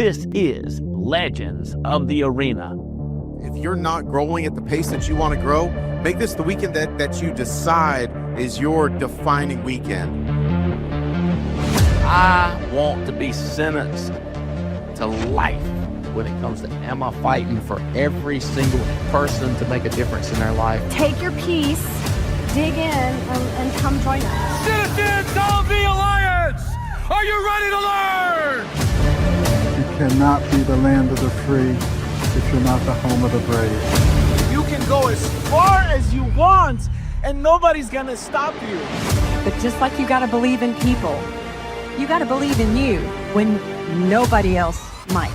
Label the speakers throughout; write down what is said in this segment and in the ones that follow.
Speaker 1: This is Legends of the Arena.
Speaker 2: If you're not growing at the pace that you want to grow, make this the weekend that you decide is your defining weekend.
Speaker 1: I want to be sentenced to life when it comes to am I fighting for every single person to make a difference in their life.
Speaker 3: Take your piece, dig in, and come join us.
Speaker 4: Citizens of the Alliance, are you ready to learn?
Speaker 5: You cannot be the land of the free if you're not the home of the brave.
Speaker 6: You can go as far as you want, and nobody's gonna stop you.
Speaker 3: But just like you gotta believe in people, you gotta believe in you when nobody else might.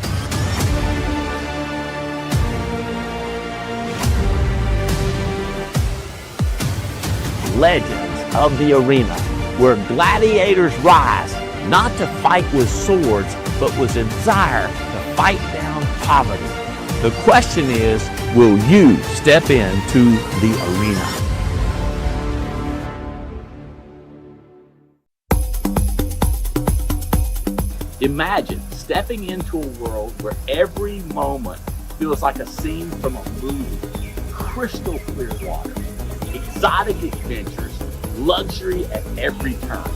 Speaker 1: Legends of the Arena, where gladiators rise, not to fight with swords, but with a desire to fight down poverty. The question is, will you step into the arena? Imagine stepping into a world where every moment feels like a scene from a movie. Crystal clear water, exotic adventures, luxury at every turn.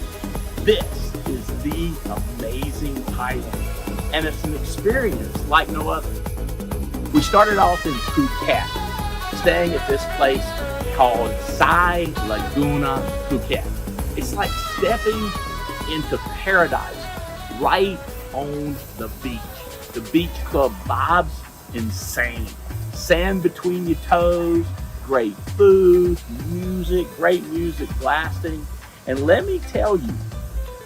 Speaker 1: This is the amazing title, and it's an experience like no other. We started off in Phuket, staying at this place called Sai Laguna Phuket. It's like stepping into paradise right on the beach. The beach club vibes insane. Sand between your toes, great food, great music blasting. And let me tell you,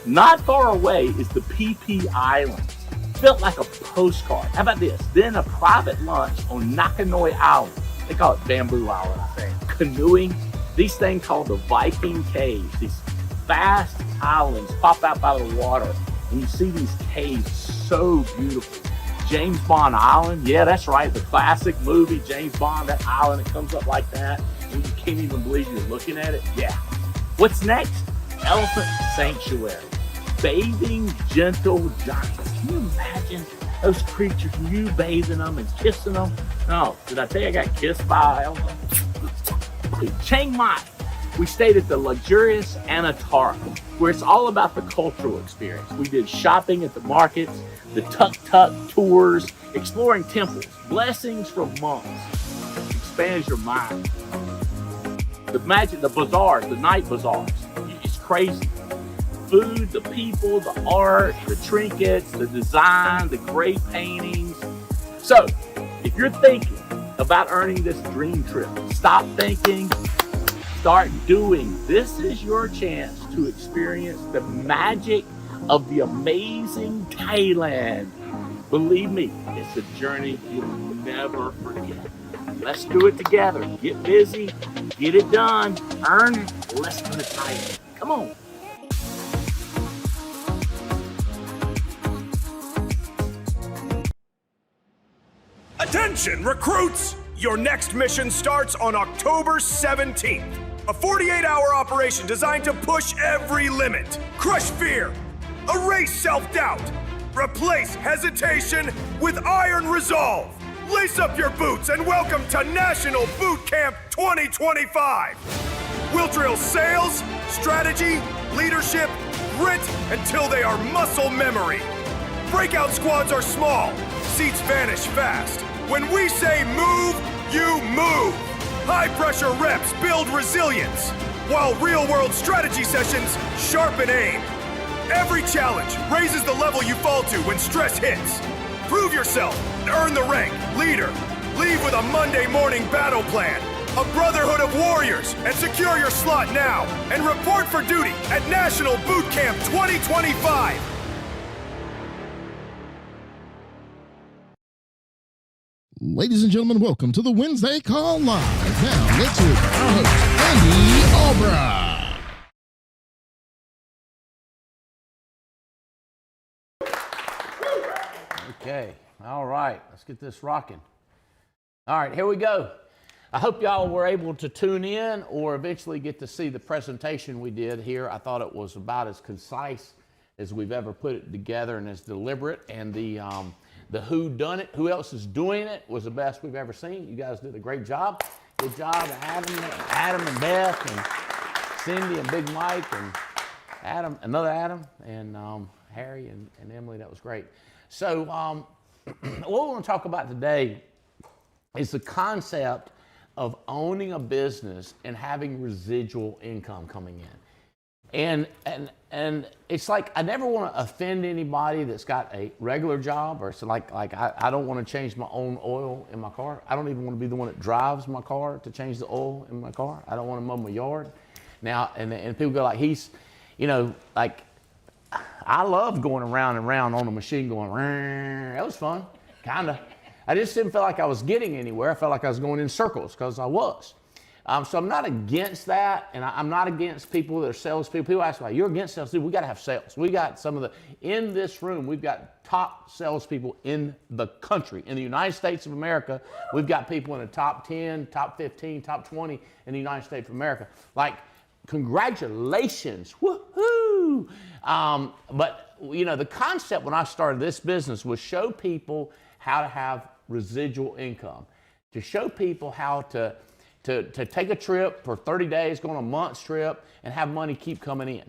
Speaker 1: not far away is the PP Islands. Felt like a postcard. How about this? Then a private lunch on Nakanoi Island. They call it Bamboo Island, I think. Canoeing, these things called the Viking Caves. These vast islands pop out out of the water, and you see these caves so beautiful. James Bond Island, yeah, that's right, the classic movie James Bond, that island, it comes up like that, and you can't even believe you're looking at it. Yeah. What's next? Elephant Sanctuary. Bathing gentle giants. Can you imagine those creatures, you bathing them and kissing them? No, did I tell you I got kissed by an elephant? Chiang Mai. We stayed at the luxurious Anatara, where it's all about the cultural experience. We did shopping at the markets, the tuk-tuk tours, exploring temples, blessings from monks. Expands your mind. The bazaars, the night bazaars. It's crazy. Food, the people, the art, the trinkets, the design, the great paintings. So, if you're thinking about earning this dream trip, stop thinking, start doing. This is your chance to experience the magic of the amazing Thailand. Believe me, it's a journey you'll never forget. Let's do it together. Get busy, get it done, earn less than a Thailand. Come on.
Speaker 4: Attention, recruits! Your next mission starts on October 17th. A 48-hour operation designed to push every limit, crush fear, erase self-doubt, replace hesitation with iron resolve. Lace up your boots and welcome to National Boot Camp 2025. We'll drill sales, strategy, leadership, grit until they are muscle memory. Breakout squads are small, seats vanish fast. When we say move, you move. High-pressure reps build resilience, while real-world strategy sessions sharpen aim. Every challenge raises the level you fall to when stress hits. Prove yourself, earn the rank, leader. Leave with a Monday morning battle plan, a brotherhood of warriors, and secure your slot now. And report for duty at National Boot Camp 2025.
Speaker 7: Ladies and gentlemen, welcome to the Wednesday Call Live. Now, let's hear from our host, Andy Albright.
Speaker 1: Okay, all right, let's get this rocking. All right, here we go. I hope y'all were able to tune in or eventually get to see the presentation we did here. I thought it was about as concise as we've ever put it together and as deliberate. And
Speaker 8: The who done it, who else is doing it was the best we've ever seen. You guys did a great job. Good job, Adam and Beth and Cindy and Big Mike and Adam, another Adam, and Harry and Emily. That was great. So what we want to talk about today is the concept of owning a business and having residual income coming in. And it's like, I never want to offend anybody that's got a regular job, or it's like I don't want to change my own oil in my car. I don't even want to be the one that drives my car to change the oil in my car. I don't want to mow my yard. Now, and people go like, he's, you know, like, I love going around and around on a machine going, that was fun, kind of. I just didn't feel like I was getting anywhere. I felt like I was going in circles because I was. So I'm not against that, and I'm not against people that are salespeople. People ask me, you're against sales? Dude, we got to have sales. We got some of the, in this room, we've got top salespeople in the country. In the United States of America, we've got people in the top 10, top 15, top 20 in the United States of America. Like, congratulations, woohoo! But, you know, the concept when I started this business was show people how to have residual income, to show people how to take a trip for 30 days, go on a month's trip, and have money keep coming in.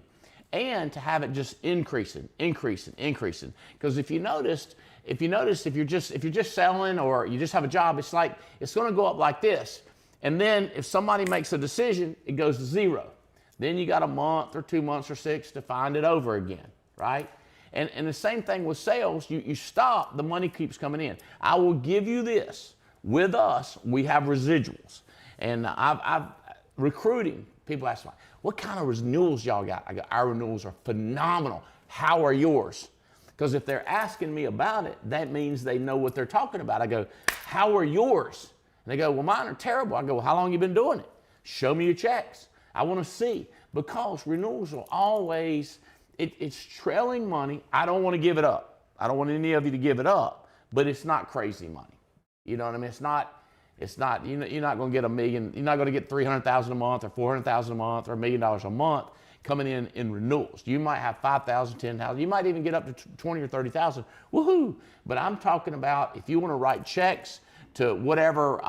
Speaker 8: And to have it just increasing. Because if you're just selling or you just have a job, it's like, it's gonna go up like this. And then if somebody makes a decision, it goes to zero. Then you got a month or 2 months or 6 to find it over again, right? And the same thing with sales, you stop, the money keeps coming in. I will give you this, with us, we have residuals. And I've recruiting, people ask me, what kind of renewals y'all got? I go, our renewals are phenomenal. How are yours? Because if they're asking me about it, that means they know what they're talking about. I go, how are yours? And they go, well, mine are terrible. I go, well, how long you been doing it? Show me your checks. I want to see, because renewals are always, it's trailing money. I don't want to give it up. I don't want any of you to give it up, but it's not crazy money. You know what I mean? It's not, you're not going to get $1 million, you're not going to get $300,000 a month or $400,000 a month or $1 million a month coming in renewals. You might have 5,000, 10,000, you might even get up to 20 or 30,000. Woohoo! But I'm talking about if you want to write checks to whatever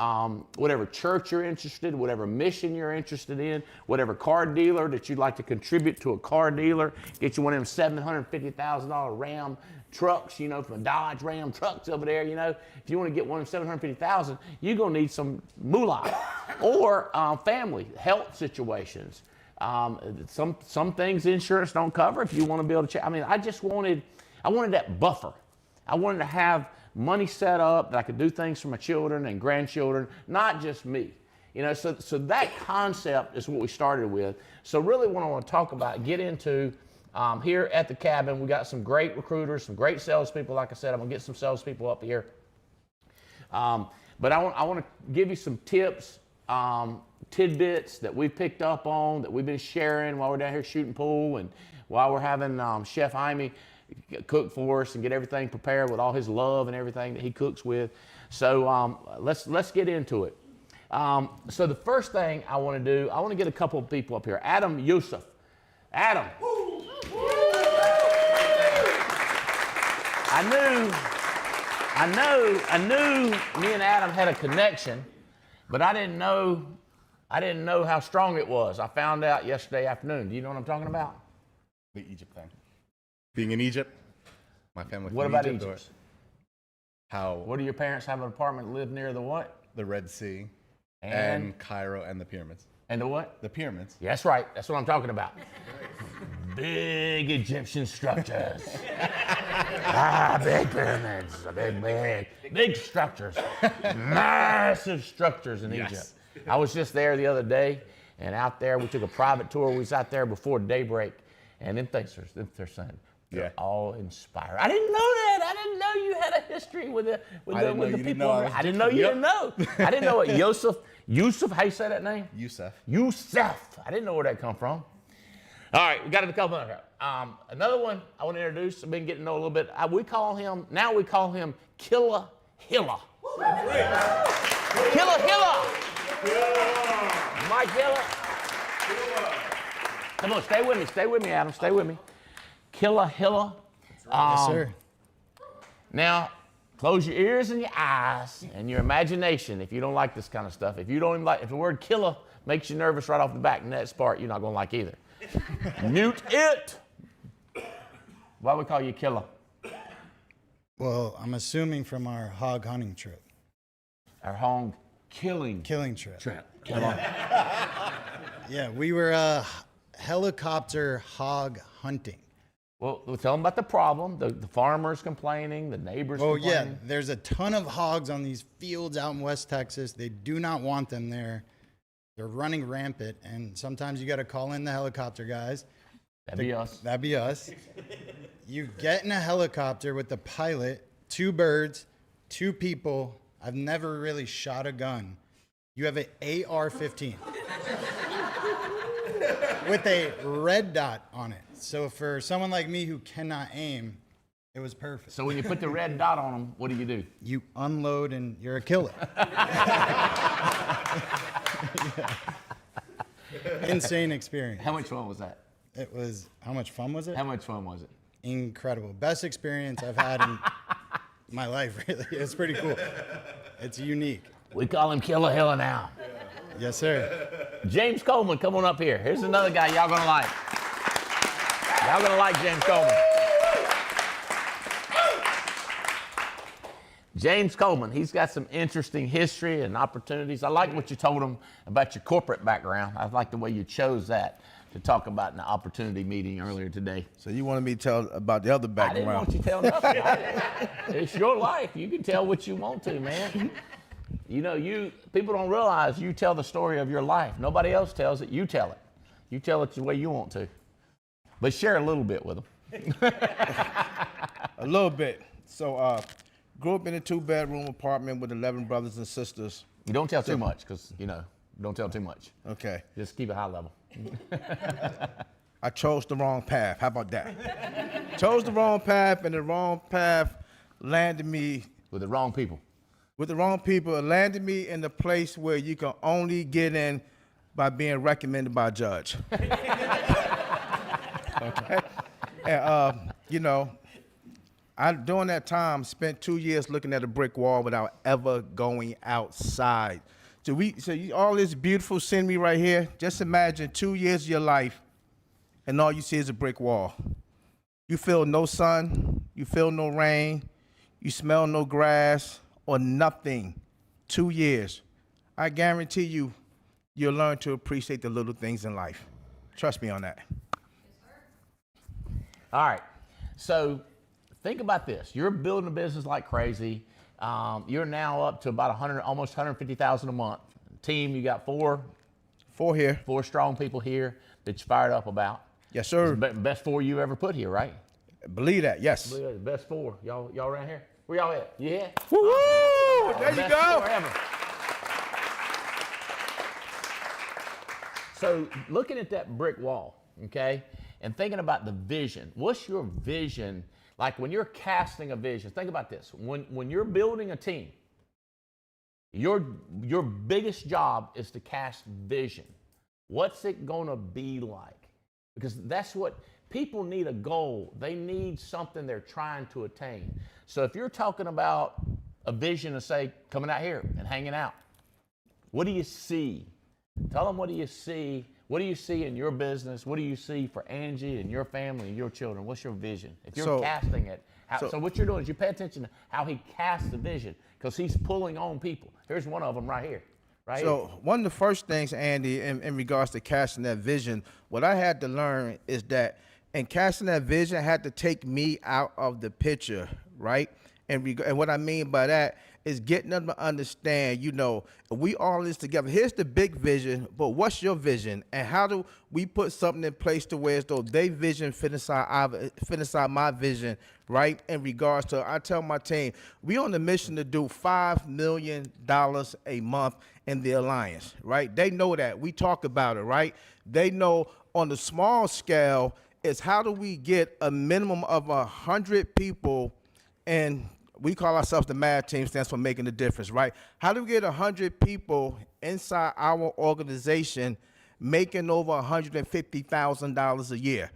Speaker 8: church you're interested in, whatever mission you're interested in, whatever car dealer that you'd like to contribute to a car dealer, get you one of them $750,000 Ram trucks, you know, from Dodge Ram trucks over there, you know. If you want to get one of them $750,000, you're going to need some moolah. Or family, health situations. Some things insurance don't cover if you want to be able to check. I mean, I wanted that buffer. I wanted to have money set up that I could do things for my children and grandchildren, not just me. You know, so that concept is what we started with. So really what I want to talk about, get into here at the cabin, we got some great recruiters, some great salespeople. Like I said, I'm gonna get some salespeople up here. But I want to give you some tips, tidbits that we picked up on, that we've been sharing while we're down here shooting pool and while we're having Chef Jaime cook for us and get everything prepared with all his love and everything that he cooks with. So let's get into it. So the first thing I want to do, I want to get a couple of people up here. Adam Yusuf. Adam. I knew me and Adam had a connection, but I didn't know how strong it was. I found out yesterday afternoon. Do you know what I'm talking about?
Speaker 9: The Egypt thing. Being in Egypt, my family.
Speaker 8: What about Egypt?
Speaker 9: What
Speaker 8: do your parents have an apartment live near the what?
Speaker 9: The Red Sea and Cairo and the pyramids.
Speaker 8: And the what?
Speaker 9: The pyramids.
Speaker 8: Yeah, that's right. That's what I'm talking about. Big Egyptian structures. Big pyramids. Big structures. Massive structures in Egypt. I was just there the other day, and out there we took a private tour. We was out there before daybreak, and them things they're saying. They're all inspired. I didn't know that. I didn't know you had a history with the people. I didn't know you didn't know. I didn't know what Yusuf, how you say that name?
Speaker 9: Yusuf.
Speaker 8: I didn't know where that come from. All right, we got a couple of them. Another one I want to introduce. I've been getting to know a little bit. We call him Killa Hilla. Killa Hilla. Mike Hilla. Come on, stay with me, Adam. Killa Hilla.
Speaker 9: Yes, sir.
Speaker 8: Now, Close your ears and your eyes and your imagination if you don't like this kind of stuff. If you don't even like, if the word killer makes you nervous right off the back, next part you're not going to like either. Mute it. Why we call you killer?
Speaker 10: Well, I'm assuming from our hog hunting trip.
Speaker 8: Our hog killing
Speaker 10: trip.
Speaker 8: Come on.
Speaker 10: Yeah, we were helicopter hog hunting.
Speaker 8: Well, tell them about the problem. The farmers complaining, the neighbors complaining.
Speaker 10: Yeah, there's a ton of hogs on these fields out in West Texas. They do not want them there. They're running rampant, and sometimes you got to call in the helicopter guys.
Speaker 8: That'd be us.
Speaker 10: That'd be us. You get in a helicopter with the pilot, 2 birds, 2 people. I've never really shot a gun. You have an AR-15 with a red dot on it. So for someone like me who cannot aim, it was perfect.
Speaker 8: So when you put the red dot on them, what do?
Speaker 10: You unload and you're a killer. Insane experience.
Speaker 8: How much fun was that?
Speaker 10: It was, how much fun was it?
Speaker 8: How much fun was it?
Speaker 10: Incredible. Best experience I've had in my life, really. It's pretty cool. It's unique.
Speaker 8: We call him Killer Hiller now.
Speaker 10: Yes, sir.
Speaker 8: James Coleman, come on up here. Here's another guy y'all gonna like. Y'all gonna like James Coleman. James Coleman, he's got some interesting history and opportunities. I like what you told him about your corporate background. I like the way you chose that to talk about in the opportunity meeting earlier today.
Speaker 11: So you wanted me to tell about the other background?
Speaker 8: I didn't want you to tell nothing. It's your life. You can tell what you want to, man. You know, people don't realize you tell the story of your life. Nobody else tells it. You tell it. You tell it the way you want to. But share a little bit with them.
Speaker 11: A little bit. So grew up in a 2-bedroom apartment with 11 brothers and sisters.
Speaker 8: You don't tell too much because, don't tell too much.
Speaker 11: Okay.
Speaker 8: Just keep it high level.
Speaker 11: I chose the wrong path. How about that? Chose the wrong path, and the wrong path landed me
Speaker 8: with the wrong people.
Speaker 11: With the wrong people, it landed me in the place where you can only get in by being recommended by a judge. Okay. And I during that time spent 2 years looking at a brick wall without ever going outside. So all this beautiful scenery right here, just imagine 2 years of your life and all you see is a brick wall. You feel no sun, you feel no rain, you smell no grass or nothing. 2 years. I guarantee you'll learn to appreciate the little things in life. Trust me on that.
Speaker 8: All right. So think about this. You're building a business like crazy. You're now up to about almost 150,000 a month. Team, you got four
Speaker 11: here. 4
Speaker 8: strong people here that you're fired up about.
Speaker 11: Yes, sir.
Speaker 8: Best 4 you ever put here, right?
Speaker 11: Believe that, yes.
Speaker 8: Believe that. Best 4. Y'all around here? Where y'all at? Yeah.
Speaker 11: Woo! There you go.
Speaker 8: 4 ever. So looking at that brick wall, okay, and thinking about the vision. What's your vision? Like when you're casting a vision, think about this. When you're building a team, your biggest job is to cast vision. What's it gonna be like? Because that's what people need, a goal. They need something they're trying to attain. So if you're talking about a vision of, say, coming out here and hanging out, what do you see? Tell them, what do you see? What do you see in your business? What do you see for Angie and your family and your children? What's your vision? If you're casting it, so what you're doing is you pay attention to how he casts the vision, because he's pulling on people. Here's one of them right here.
Speaker 11: So one of the first things, Andy, in regards to casting that vision, what I had to learn is that in casting that vision, I had to take me out of the picture, right? And what I mean by that is getting them to understand, we all this together. Here's the big vision, but what's your vision? And how do we put something in place to where as though their vision fit inside my vision, right? In regards to, I tell my team, we on the mission to do $5 million a month in the Alliance, right? They know that. We talk about it, right? They know on the small scale is how do we get a minimum of 100 people, and we call ourselves the MAD team, stands for making a difference, right? How do we get 100 people inside our organization making over $150,000 a year?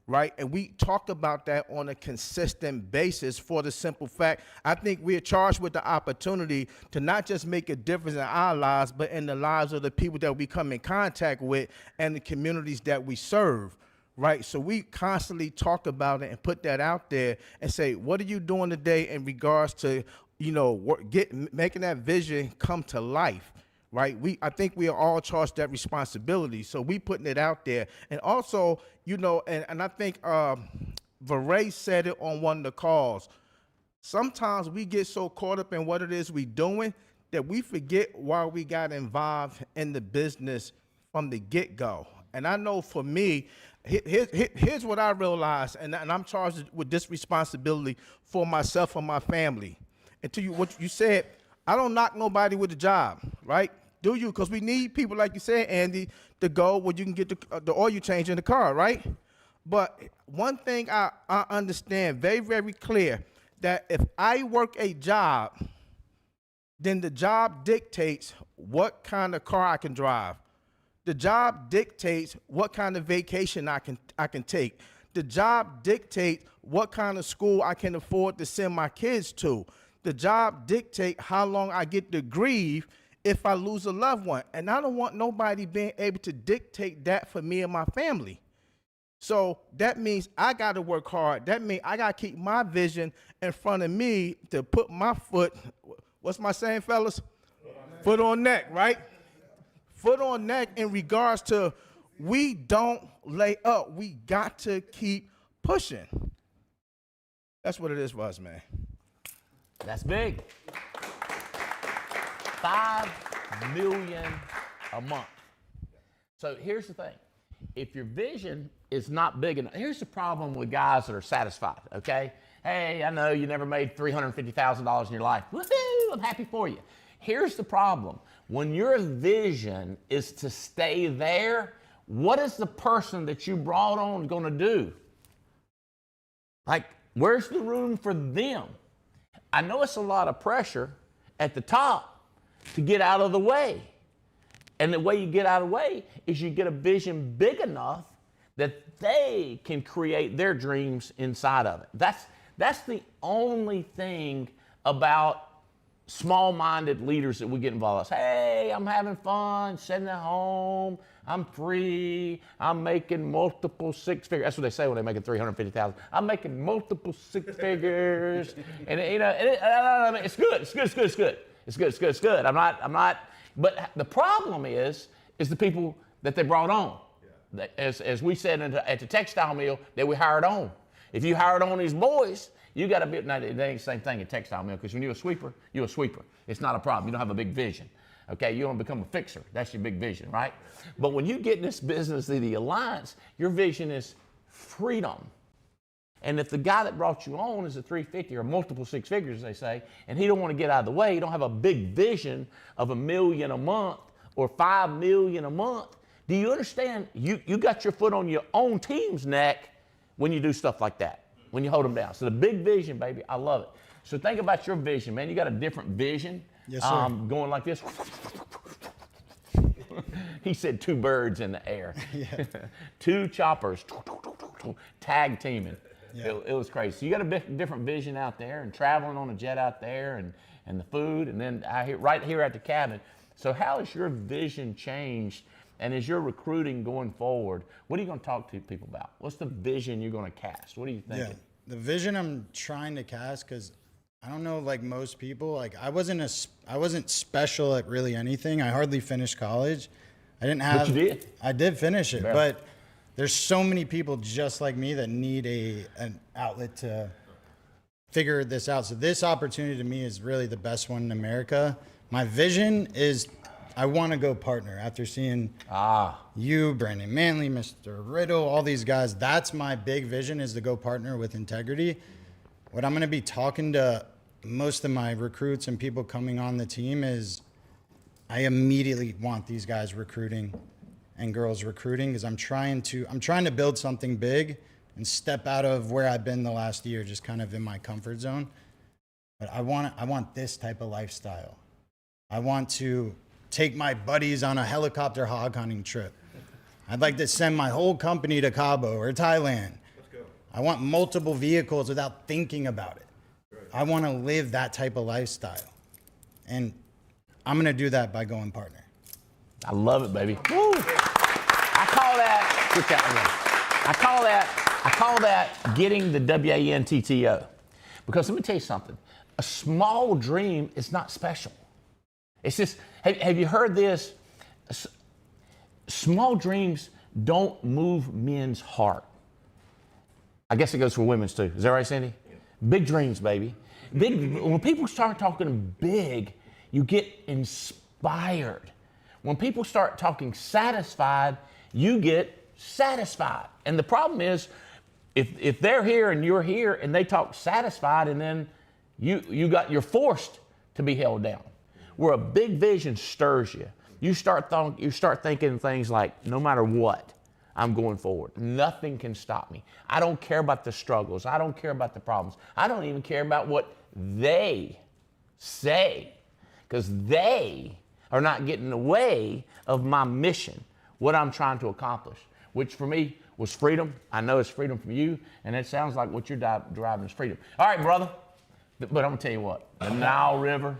Speaker 11: right? And we talk about that on a consistent basis for the simple fact, I think we're charged with the opportunity to not just make a difference in our lives, but in the lives of the people that we come in contact with and the communities that we serve, right? So we constantly talk about it and put that out there and say, what are you doing today in regards to, you know, making that vision come to life? Right, I think we are all charged that responsibility. So we putting it out there, and also, you know, and I think Varay said it on one of the calls. Sometimes we get so caught up in what it is we doing that we forget why we got involved in the business from the get-go. And I know for me, here's what I realized, and I'm charged with this responsibility for myself and my family. And to you, what you said, I don't knock nobody with a job, right? Do you? Because we need people, like you said, Andy, to go where you can get the oil change in the car, right? But one thing I understand very, very clear, that if I work a job, then the job dictates what kind of car I can drive. The job dictates what kind of vacation I can take. The job dictates what kind of school I can afford to send my kids to. The job dictates how long I get to grieve if I lose a loved one. And I don't want nobody being able to dictate that for me and my family. So that means I got to work hard. That means I got to keep my vision in front of me to put my foot, what's my saying, fellas? Foot on neck, right? Foot on neck in regards to we don't lay up. We got to keep pushing. That's what it is for us, man.
Speaker 8: That's big. 5 million a month. So here's the thing. If your vision is not big enough, here's the problem with guys that are satisfied, okay? Hey, I know you never made $350,000 in your life. Woohoo, I'm happy for you. Here's the problem. When your vision is to stay there, what is the person that you brought on going to do? Like, where's the room for them? I know it's a lot of pressure at the top to get out of the way. And the way you get out of the way is you get a vision big enough that they can create their dreams inside of it. That's the only thing about small-minded leaders that we get involved with. Hey, I'm having fun, sitting at home, I'm free, I'm making multiple six figures. That's what they say when they're making $350,000. I'm making multiple six figures, and you know, it's good. It's good. I'm not. But the problem is the people that they brought on. Yeah. As we said at the textile mill, that we hired on. If you hired on these boys, you got to be. Now, they ain't the same thing at textile mill, because when you're a sweeper, you're a sweeper. It's not a problem. You don't have a big vision. Okay, you don't become a fixer. That's your big vision, right? But when you get in this business of the alliance, your vision is freedom. And if the guy that brought you on is a 350 or multiple six figures, as they say, and he don't want to get out of the way, he don't have a big vision of $1 million a month or $5 million a month, do you understand? You got your foot on your own team's neck when you do stuff like that, when you hold them down. So the big vision, baby, I love it. So think about your vision, man. You got a different vision.
Speaker 10: Yes, sir.
Speaker 8: Going like this. He said 2 birds in the air. Yeah. 2 choppers tag teaming. Yeah. It was crazy. So you got a different vision out there, and traveling on a jet out there, and the food, and then right here at the cabin. So how has your vision changed, and as you're recruiting going forward, what are you going to talk to people about? What's the vision you're going to cast? What are you thinking?
Speaker 10: Yeah, the vision I'm trying to cast, because I don't know, like most people, like I wasn't special at really anything. I hardly finished college. I didn't have.
Speaker 8: But you did.
Speaker 10: I did finish it,
Speaker 8: Barely.
Speaker 10: but there's so many people just like me that need an outlet to figure this out. So this opportunity to me is really the best one in America. My vision is I want to go partner after seeing you, Brandon Manley, Mr. Riddle, all these guys. That's my big vision, is to go partner with Integrity. What I'm going to be talking to most of my recruits and people coming on the team is I immediately want these guys recruiting and girls recruiting, because I'm trying to build something big and step out of where I've been the last year, just kind of in my comfort zone. But I want this type of lifestyle. I want to take my buddies on a helicopter hog hunting trip. I'd like to send my whole company to Cabo or Thailand. I want multiple vehicles without thinking about it. I want to live that type of lifestyle. And I'm going to do that by going partner.
Speaker 8: I love it, baby. Woo! I call that getting the WANTTO. Because let me tell you something. A small dream is not special. It's just, have you heard this? Small dreams don't move men's heart. I guess it goes for women's too. Is that right, Cindy? Big dreams, baby. When people start talking big, you get inspired. When people start talking satisfied, you get satisfied. And the problem is, if they're here and you're here and they talk satisfied, and then you're forced to be held down. Where a big vision stirs you, you start thinking things like, no matter what, I'm going forward. Nothing can stop me. I don't care about the struggles. I don't care about the problems. I don't even care about what they say, because they are not getting in the way of my mission, what I'm trying to accomplish, which for me was freedom. I know it's freedom from you, and it sounds like what you're driving is freedom. All right, brother, but I'm gonna tell you what, the Nile River,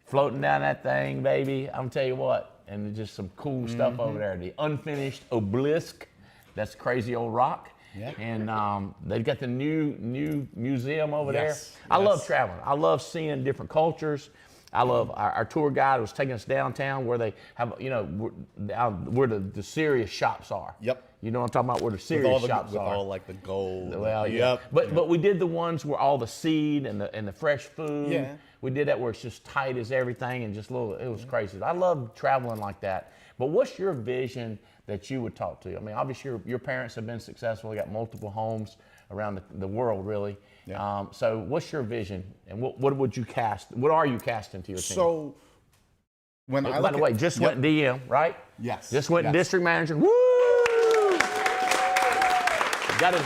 Speaker 8: floating down that thing, baby, I'm gonna tell you what, and there's just some cool stuff over there. The unfinished obelisk, that's crazy old rock. Yeah. And they've got the new museum over there. I love traveling. I love seeing different cultures. I love our tour guide was taking us downtown where they have, where the serious shops are. Yep. You know what I'm talking about, where the serious shops are.
Speaker 9: With all like the gold.
Speaker 8: Well, yeah. But we did the ones where all the seed and the fresh food. Yeah. We did that where it's just tight as everything and just little, it was crazy. I love traveling like that. But what's your vision that you would talk to? I mean, obviously your parents have been successful. They got multiple homes around the world, really. Yeah. So what's your vision, and what would you cast? What are you casting to your team?
Speaker 9: So when I
Speaker 8: by the way, just went DM, right?
Speaker 9: Yes.
Speaker 8: Just went district manager. Woo! Got his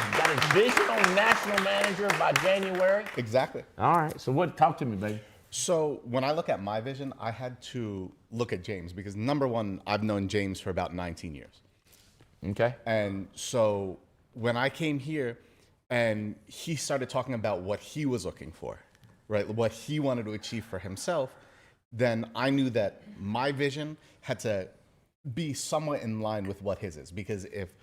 Speaker 8: vision on national manager by January.
Speaker 9: Exactly.
Speaker 8: All right. So talk to me, baby.
Speaker 9: So when I look at my vision, I had to look at James because number one, I've known James for about 19 years.
Speaker 8: Okay.
Speaker 9: And so when I came here and he started talking about what he was looking for, right? What he wanted to achieve for himself, then I knew that my vision had to be somewhat in line with what his is. Because if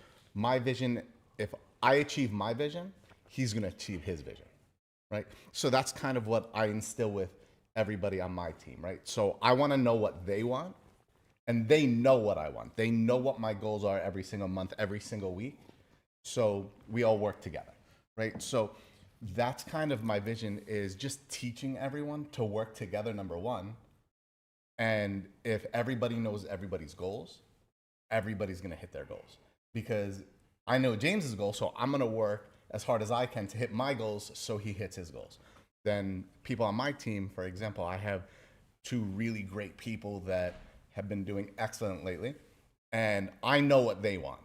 Speaker 9: I achieve my vision, he's going to achieve his vision, right? So that's kind of what I instill with everybody on my team, right? So I want to know what they want, and they know what I want. They know what my goals are every single month, every single week. So we all work together, right? So that's kind of my vision, is just teaching everyone to work together, number one. And if everybody knows everybody's goals, everybody's going to hit their goals. Because I know James's goal, so I'm going to work as hard as I can to hit my goals so he hits his goals. Then people on my team, for example, I have two really great people that have been doing excellent lately, and I know what they want.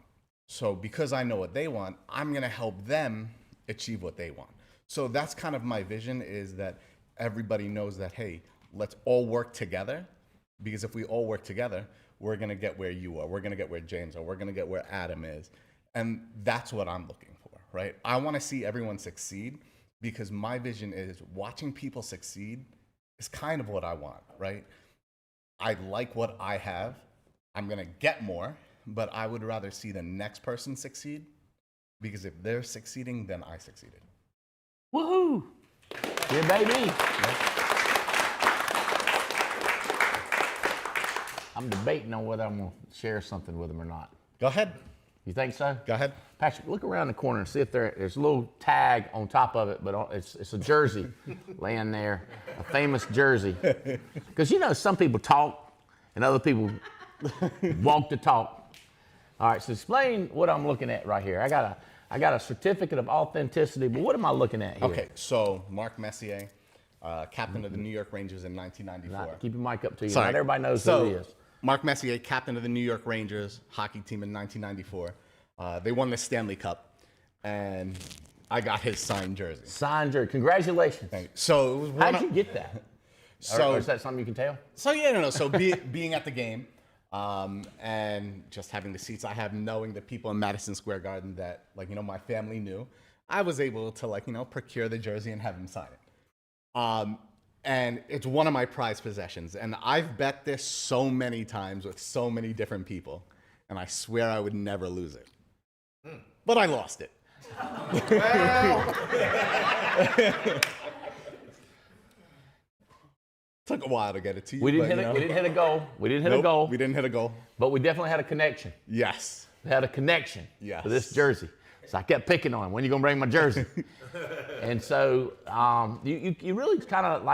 Speaker 9: So because I know what they want, I'm going to help them achieve what they want. So that's kind of my vision, is that everybody knows that, hey, let's all work together, because if we all work together, we're going to get where you are. We're going to get where James are. We're going to get where Adam is. And that's what I'm looking for, right? I want to see everyone succeed, because my vision is watching people succeed is kind of what I want, right? I like what I have. I'm going to get more, but I would rather see the next person succeed, because if they're succeeding, then I succeeded.
Speaker 8: Woohoo! Yeah, baby. I'm debating on whether I'm going to share something with them or not.
Speaker 9: Go ahead.
Speaker 8: You think so?
Speaker 9: Go ahead.
Speaker 8: Patrick, look around the corner and see if there's a little tag on top of it, but it's a jersey laying there, a famous jersey. Because some people talk and other people walk the talk. All right, so explain what I'm looking at right here. I got a certificate of authenticity, but what am I looking at here?
Speaker 9: Okay, so Mark Messier, captain of the New York Rangers in 1994.
Speaker 8: Keep your mic up to you. Sorry. Not everybody knows who he is.
Speaker 9: Mark Messier, captain of the New York Rangers hockey team in 1994. They won the Stanley Cup, and I got his signed jersey.
Speaker 8: Signed jersey. Congratulations.
Speaker 9: Thank you. So it was
Speaker 8: how'd you get that? Or is that something you can tell?
Speaker 9: So yeah, no. So being at the game, and just having the seats I have, knowing the people in Madison Square Garden that my family knew, I was able to like, procure the jersey and have him sign it. And it's one of my prized possessions. And I've bet this so many times with so many different people, and I swear I would never lose it. But I lost it. Took a while to get it to you.
Speaker 8: We didn't hit a goal. We didn't hit a goal.
Speaker 9: We didn't hit a goal.
Speaker 8: But we definitely had a connection.
Speaker 9: Yes.
Speaker 8: We had a connection
Speaker 9: Yes.
Speaker 8: to this jersey. So I kept picking on him. When are you gonna bring my jersey? And so you really kind of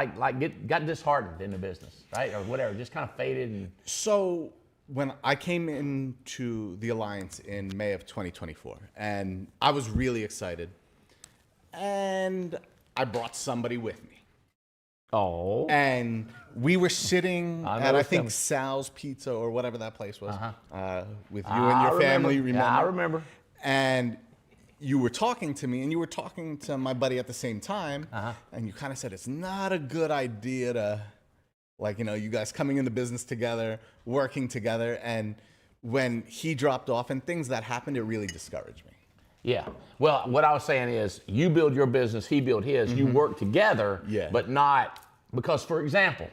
Speaker 8: got disheartened in the business, right, or whatever, just kind of faded. And
Speaker 9: So when I came into the Alliance in May of 2024, and I was really excited, and I brought somebody with me.
Speaker 8: Oh.
Speaker 9: And we were sitting
Speaker 8: I know
Speaker 9: at, I
Speaker 8: it's
Speaker 9: think,
Speaker 8: coming.
Speaker 9: Sal's Pizza or whatever that place was, with you
Speaker 8: I
Speaker 9: and your family,
Speaker 8: remember.
Speaker 9: remember?
Speaker 8: Yeah, I remember.
Speaker 9: And you were talking to me, and you were talking to my buddy at the same time, and you kind of said, it's not a good idea to, you guys coming into business together, working together, and when he dropped off and things that happened, it really discouraged me.
Speaker 8: Yeah. Well, what I was saying is you build your business, he build his. You work together, but not because, for example,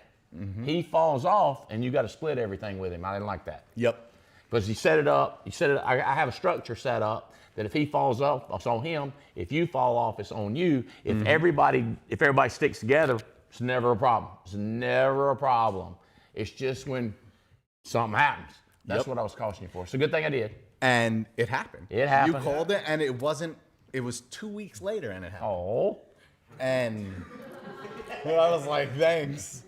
Speaker 8: he falls off and you got to split everything with him. I didn't like that.
Speaker 9: Yep.
Speaker 8: Because you set it up. I have a structure set up that if he falls off, it's on him. If you fall off, it's on you. If everybody sticks together, it's never a problem. It's never a problem. It's just when something happens. That's what I was cautioning you for. It's a good thing I did.
Speaker 9: And it happened.
Speaker 8: It happened.
Speaker 9: You called it, and it was 2 weeks later, and it happened.
Speaker 8: Oh.
Speaker 9: And I was like, thanks.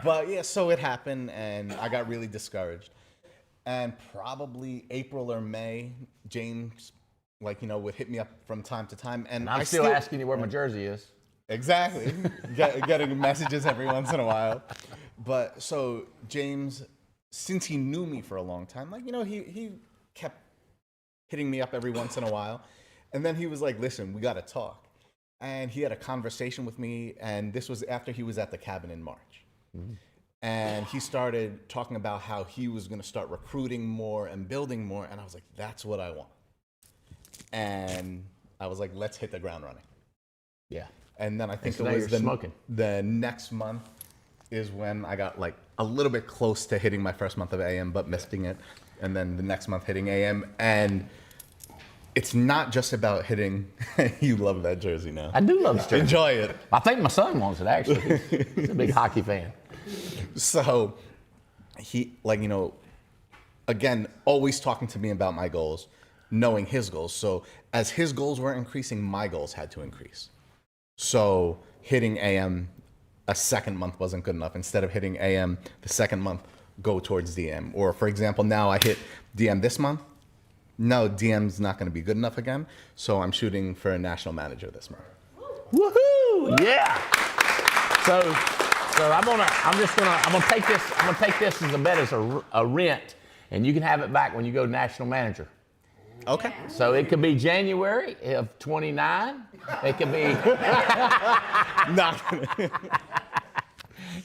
Speaker 9: But yeah, so it happened, and I got really discouraged. And probably April or May, James, would hit me up from time to time. And
Speaker 8: I'm still asking you where my jersey is.
Speaker 9: Exactly. Getting messages every once in a while. But so James, since he knew me for a long time, he kept hitting me up every once in a while. And then he was like, listen, we got to talk. And he had a conversation with me, and this was after he was at the cabin in March. And he started talking about how he was going to start recruiting more and building more. And I was like, that's what I want. And I was like, let's hit the ground running.
Speaker 8: Yeah.
Speaker 9: And then I think
Speaker 8: so
Speaker 9: it
Speaker 8: now
Speaker 9: was
Speaker 8: you're
Speaker 9: the next month is when I got a little bit close to hitting my first month of AM, but missing it. And then the next month hitting AM. And it's not just about hitting. You love that jersey now.
Speaker 8: I do love this jersey.
Speaker 9: Enjoy it.
Speaker 8: I think my son wants it, actually. He's a big hockey fan.
Speaker 9: So he, again, always talking to me about my goals, knowing his goals. So as his goals were increasing, my goals had to increase. So hitting AM a second month wasn't good enough. Instead of hitting AM the second month, go towards DM. Or for example, now I hit DM this month. No, DM's not going to be good enough again. So I'm shooting for a national manager this month.
Speaker 8: Woohoo! Yeah. So I'm gonna take this as a bet as a rent, and you can have it back when you go national manager.
Speaker 9: Okay.
Speaker 8: So it could be January of 29. It could be.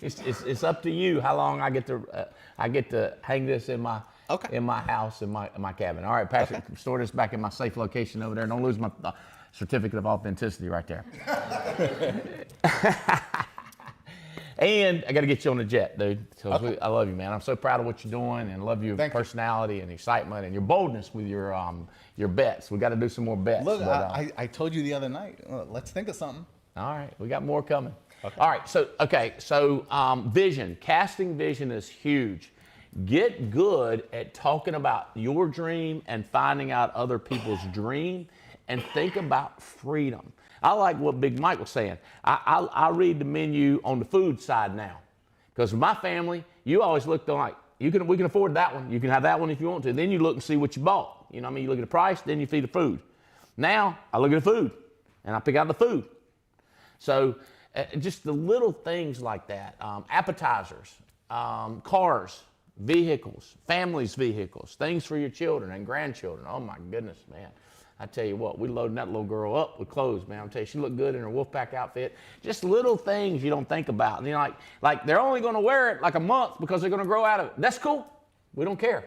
Speaker 8: It's up to you how long I get to hang this in my house in my cabin. All right, Patrick, store this back in my safe location over there. Don't lose my certificate of authenticity right there. And I got to get you on the jet, dude. So I love you, man. I'm so proud of what you're doing, and love your personality and excitement and your boldness with your bets. We got to do some more bets.
Speaker 9: Look, I told you the other night. Let's think of something.
Speaker 8: All right, we got more coming. Okay. All right, so vision, casting vision is huge. Get good at talking about your dream and finding out other people's dream, and think about freedom. I like what Big Mike was saying. I read the menu on the food side now, because with my family, you always looked like we can afford that one. You can have that one if you want to. Then you look and see what you bought. You know what I mean? You look at the price, then you feed the food. Now I look at the food and I pick out the food. So just the little things like that, appetizers, cars, vehicles, families' vehicles, things for your children and grandchildren. Oh my goodness, man. I tell you what, we loading that little girl up with clothes, man. I'm telling you, she looked good in her Wolfpack outfit. Just little things you don't think about. And like they're only going to wear it like a month because they're going to grow out of it. That's cool. We don't care.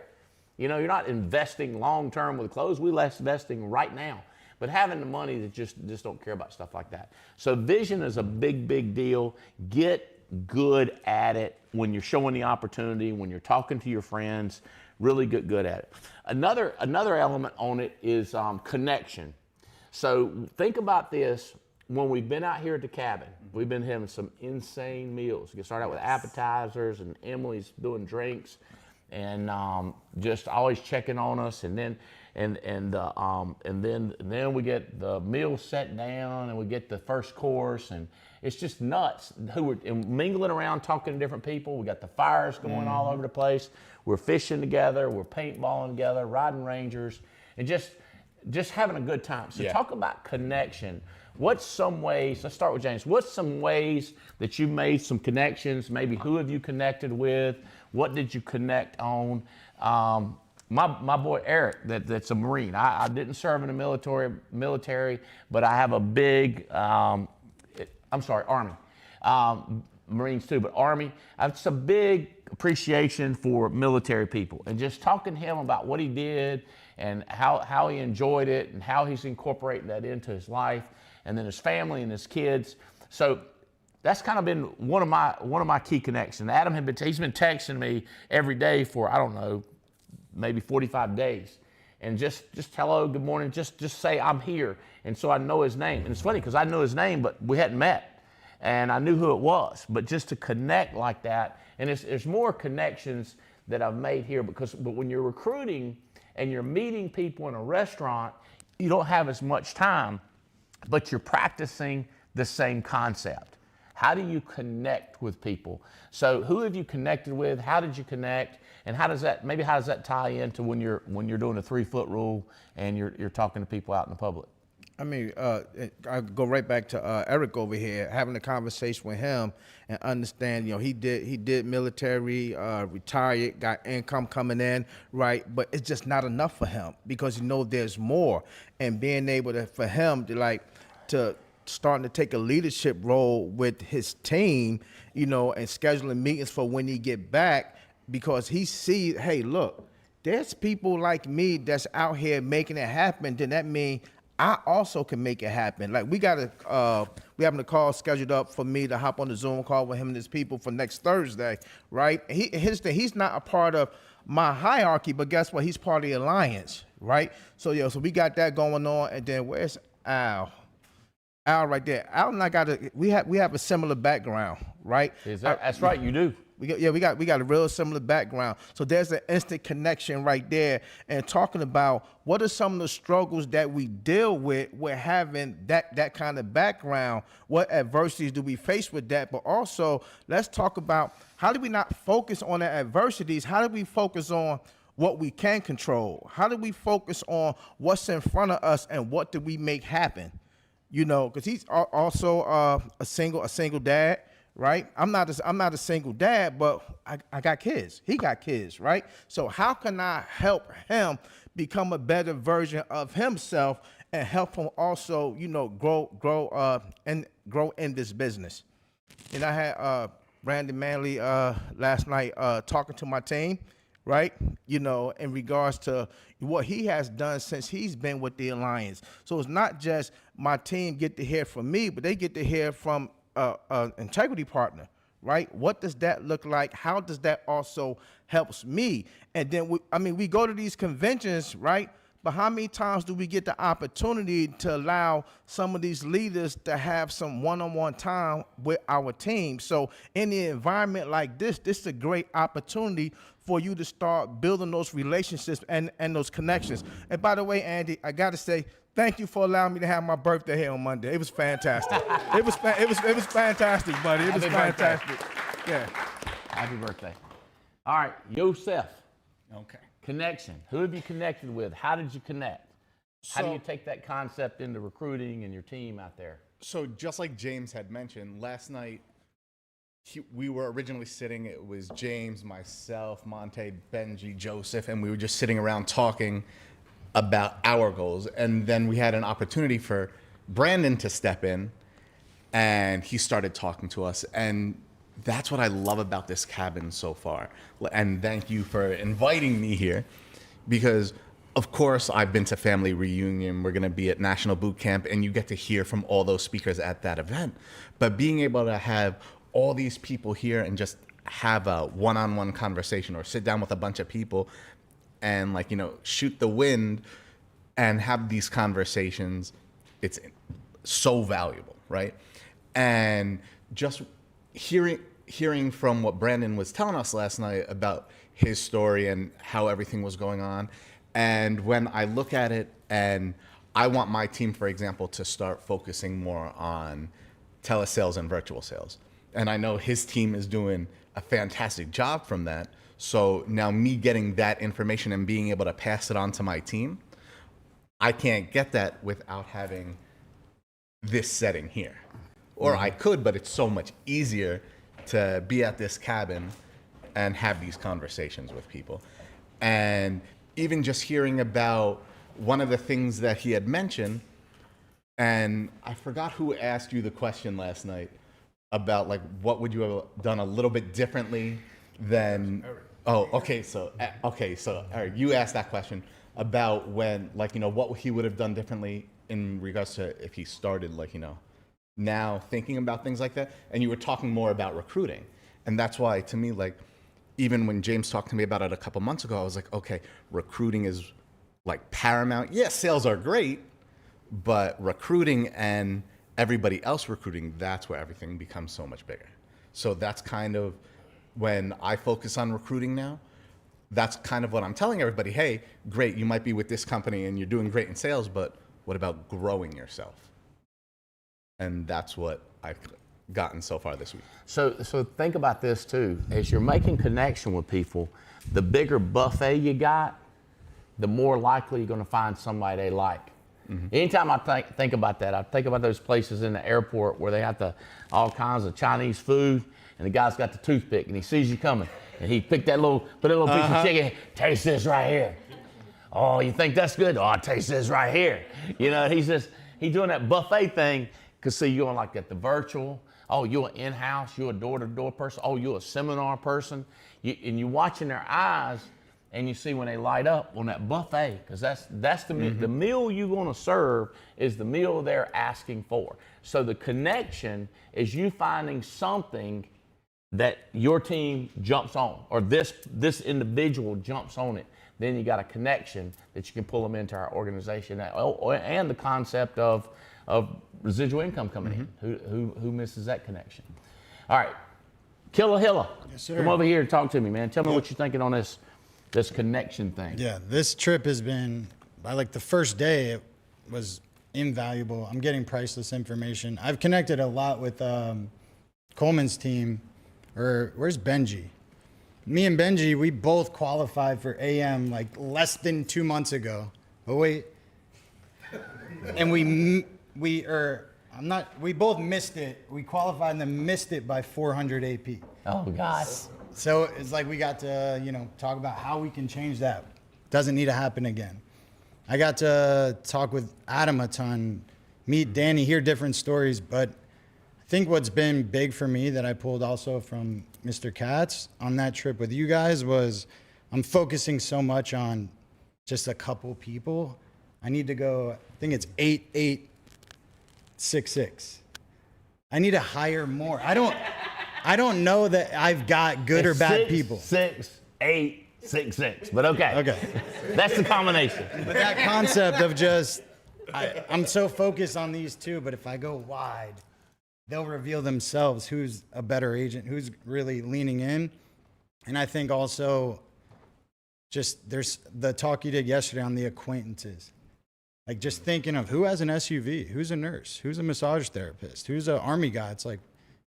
Speaker 8: You're not investing long term with clothes. We're investing right now. but having the money that just don't care about stuff like that. So vision is a big deal. Get good at it when you're showing the opportunity, when you're talking to your friends. Really get good at it. Another element on it is connection. So think about this. When we've been out here at the cabin, we've been having some insane meals. You start out with appetizers, and Emily's doing drinks, and just always checking on us. And then we get the meal set down, and we get the first course, and it's just nuts. And mingling around, talking to different people. We got the fires going all over the place. We're fishing together. We're paintballing together, riding Rangers, and just having a good time. So talk about connection. What's some ways, let's start with James, what's some ways that you made some connections? Maybe who have you connected with? What did you connect on? My boy Eric, that's a Marine. I didn't serve in the military, but I have a big, Army. Marines too, but Army. I have just a big appreciation for military people, and just talking to him about what he did and how he enjoyed it and how he's incorporating that into his life, and then his family and his kids. So that's kind of been one of my key connections. Adam he's been texting me every day for, I don't know, maybe 45 days. And just hello, good morning, just say I'm here. And so I know his name. And it's funny because I know his name, but we hadn't met. And I knew who it was. But just to connect like that, and there's more connections that I've made here, but when you're recruiting and you're meeting people in a restaurant, you don't have as much time, but you're practicing the same concept. How do you connect with people? So who have you connected with? How did you connect? And how does that tie into when you're doing a 3-foot rule and you're talking to people out in the public?
Speaker 11: I mean, I go right back to Eric over here, having a conversation with him and understand, he did military, retired, got income coming in, right? But it's just not enough for him because there's more. And being able for him to starting to take a leadership role with his team, and scheduling meetings for when he get back, because he sees, hey, look, there's people like me that's out here making it happen. Then that means I also can make it happen. Like we having a call scheduled up for me to hop on the Zoom call with him and his people for next Thursday, right? He's not a part of my hierarchy, but guess what? He's part of the alliance, right? So so we got that going on. And then where's Al? Al right there. Al and I we have a similar background, right?
Speaker 8: That's right, you do.
Speaker 11: We got a real similar background. So there's an instant connection right there. And talking about what are some of the struggles that we deal with having that kind of background. What adversities do we face with that? But also let's talk about how do we not focus on the adversities? How do we focus on what we can control? How do we focus on what's in front of us and what do we make happen? Because he's also a single dad. Right? I'm not a single dad, but I got kids. He got kids, right? So how can I help him become a better version of himself and help him also, grow in this business? And I had Brandon Manley last night talking to my team, right? In regards to what he has done since he's been with the Alliance. So it's not just my team get to hear from me, but they get to hear from integrity partner, right? What does that look like? How does that also helps me? And then we go to these conventions, right? But how many times do we get the opportunity to allow some of these leaders to have some one-on-one time with our team? So in the environment like this is a great opportunity for you to start building those relationships and those connections. And by the way, Andy, I got to say, thank you for allowing me to have my birthday here on Monday. It was fantastic. It was fantastic, buddy. It was fantastic. Yeah.
Speaker 8: Happy birthday. All right, Yosef.
Speaker 9: Okay.
Speaker 8: Connection. Who have you connected with? How did you connect? How do you take that concept into recruiting and your team out there?
Speaker 9: So just like James had mentioned, last night we were originally sitting, it was James, myself, Monte, Benji, Joseph, and we were just sitting around talking about our goals. And then we had an opportunity for Brandon to step in, and he started talking to us. And that's what I love about this cabin so far. And thank you for inviting me here, because of course, I've been to family reunion. We're going to be at National Boot Camp, and you get to hear from all those speakers at that event. But being able to have all these people here and just have a one-on-one conversation, or sit down with a bunch of people and, like, you know, shoot the wind and have these conversations, it's so valuable, right? And just hearing from what Brandon was telling us last night about his story and how everything was going on. And when I look at it, and I want my team, for example, to start focusing more on telesales and virtual sales. And I know his team is doing a fantastic job from that. So now me getting that information and being able to pass it on to my team, I can't get that without having this setting here. Or I could, but it's so much easier to be at this cabin and have these conversations with people. And even just hearing about one of the things that he had mentioned, and I forgot who asked you the question last night about, like, what would you have done a little bit differently than, so Eric, you asked that question about when, like, you know, what he would have done differently in regards to if he started, like, you know, now thinking about things like that. And you were talking more about recruiting. And that's why, to me, like, even when James talked to me about it a couple months ago, I was like, okay, recruiting is, like, paramount. Yes, sales are great, but recruiting and everybody else recruiting, that's where everything becomes so much bigger. So that's kind of when I focus on recruiting now, that's kind of what I'm telling everybody. Hey, great, you might be with this company and you're doing great in sales, but what about growing yourself? And that's what I've gotten so far this week.
Speaker 8: So think about this too. As you're making connection with people, the bigger buffet you got, the more likely you're going to find somebody they like. Mm-hmm. Anytime I think about that, I think about those places in the airport where they have all kinds of Chinese food, and the guy's got the toothpick, and he sees you coming, and he put that little piece of chicken. Taste this right here. Oh, you think that's good? Oh, taste this right here. You know, he's doing that buffet thing. Because, see, you're like at the virtual. Oh, you're an in-house. You're a door-to-door person. Oh, you're a seminar person. And you're watching their eyes, and you see when they light up on that buffet. Because that's the meal you're going to serve is the meal they're asking for. So the connection is you finding something that your team jumps on, or this individual jumps on it. Then you got a connection that you can pull them into our organization. And the concept of residual income coming in. Who misses that connection? All right, Killer Hilla,
Speaker 10: yes, sir.
Speaker 8: Come over here and talk to me, man. Tell me what you're thinking on this connection thing.
Speaker 10: Yeah, this trip has been, by like the first day, it was invaluable. I'm getting priceless information. I've connected a lot with Coleman's team, or where's Benji? Me and Benji, we both qualified for AM like less than 2 months ago. But wait, and we both missed it. We qualified and then missed it by 400 AP.
Speaker 8: Oh, God.
Speaker 10: So it's like we got to, talk about how we can change that. Doesn't need to happen again. I got to talk with Adam a ton, meet Danny, hear different stories, but I think what's been big for me that I pulled also from Mr. Katz on that trip with you guys was I'm focusing so much on just a couple people. I need to go, I think it's 8866. I need to hire more. I don't know that I've got good or bad people.
Speaker 8: 6866, but okay.
Speaker 10: Okay.
Speaker 8: That's the combination.
Speaker 10: But that concept of just, I'm so focused on these two, but if I go wide, they'll reveal themselves who's a better agent, who's really leaning in. And I think also just there's the talk you did yesterday on the acquaintances. Like just thinking of who has an SUV, who's a nurse, who's a massage therapist, who's an army guy. It's like,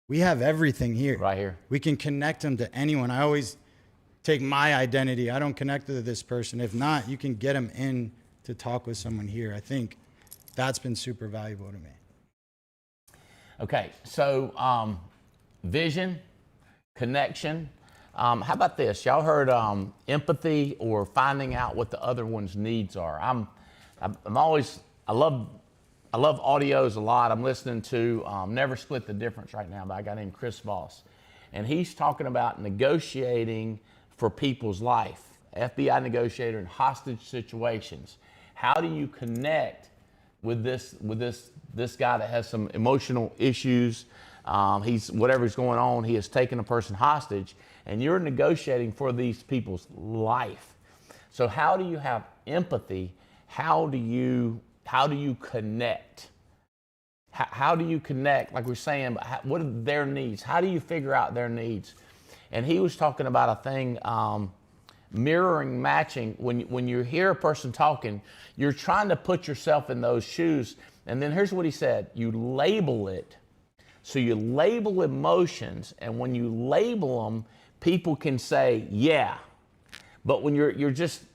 Speaker 10: we have everything here.
Speaker 8: Right here.
Speaker 10: We can connect them to anyone. I always take my identity. I don't connect to this person. If not, you can get them in to talk with someone here. I think that's been super valuable to me.
Speaker 8: Okay, so vision, connection. How about this? Y'all heard empathy or finding out what the other one's needs are. I love audios a lot. I'm listening to Never Split the Difference right now by a guy named Chris Voss. And he's talking about negotiating for people's life. FBI negotiator in hostage situations. How do you connect with this guy that has some emotional issues? Whatever's going on, he has taken a person hostage, and you're negotiating for these people's life. So how do you have empathy? How do you connect? How do you connect? Like we're saying, what are their needs? How do you figure out their needs? And he was talking about a thing, mirroring, matching. When you hear a person talking, you're trying to put yourself in those shoes. And then here's what he said: you label it. So you label emotions, and when you label them, people can say, yeah. But when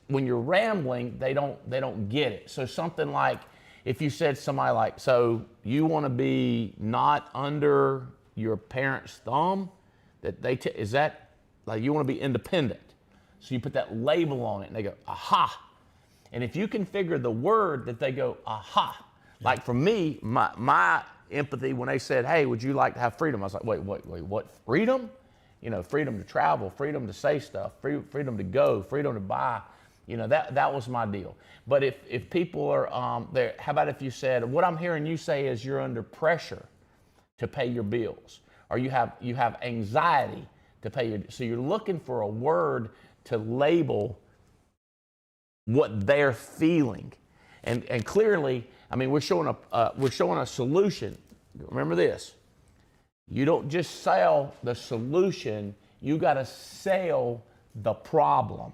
Speaker 8: when you're rambling, they don't get it. So something like, if you said to somebody like, so you want to be not under your parents' thumb, is that like you want to be independent? So you put that label on it, and they go, aha. And if you can figure the word that they go, aha. Like for me, my empathy when they said, hey, would you like to have freedom? I was like, wait, what? Freedom? You know, freedom to travel, freedom to say stuff, freedom to go, freedom to buy. You know, that was my deal. But if people are there, how about if you said, what I'm hearing you say is you're under pressure to pay your bills, or you have anxiety to pay so you're looking for a word to label what they're feeling. And clearly, I mean, we're showing a solution. Remember this: you don't just sell the solution; you got to sell the problem.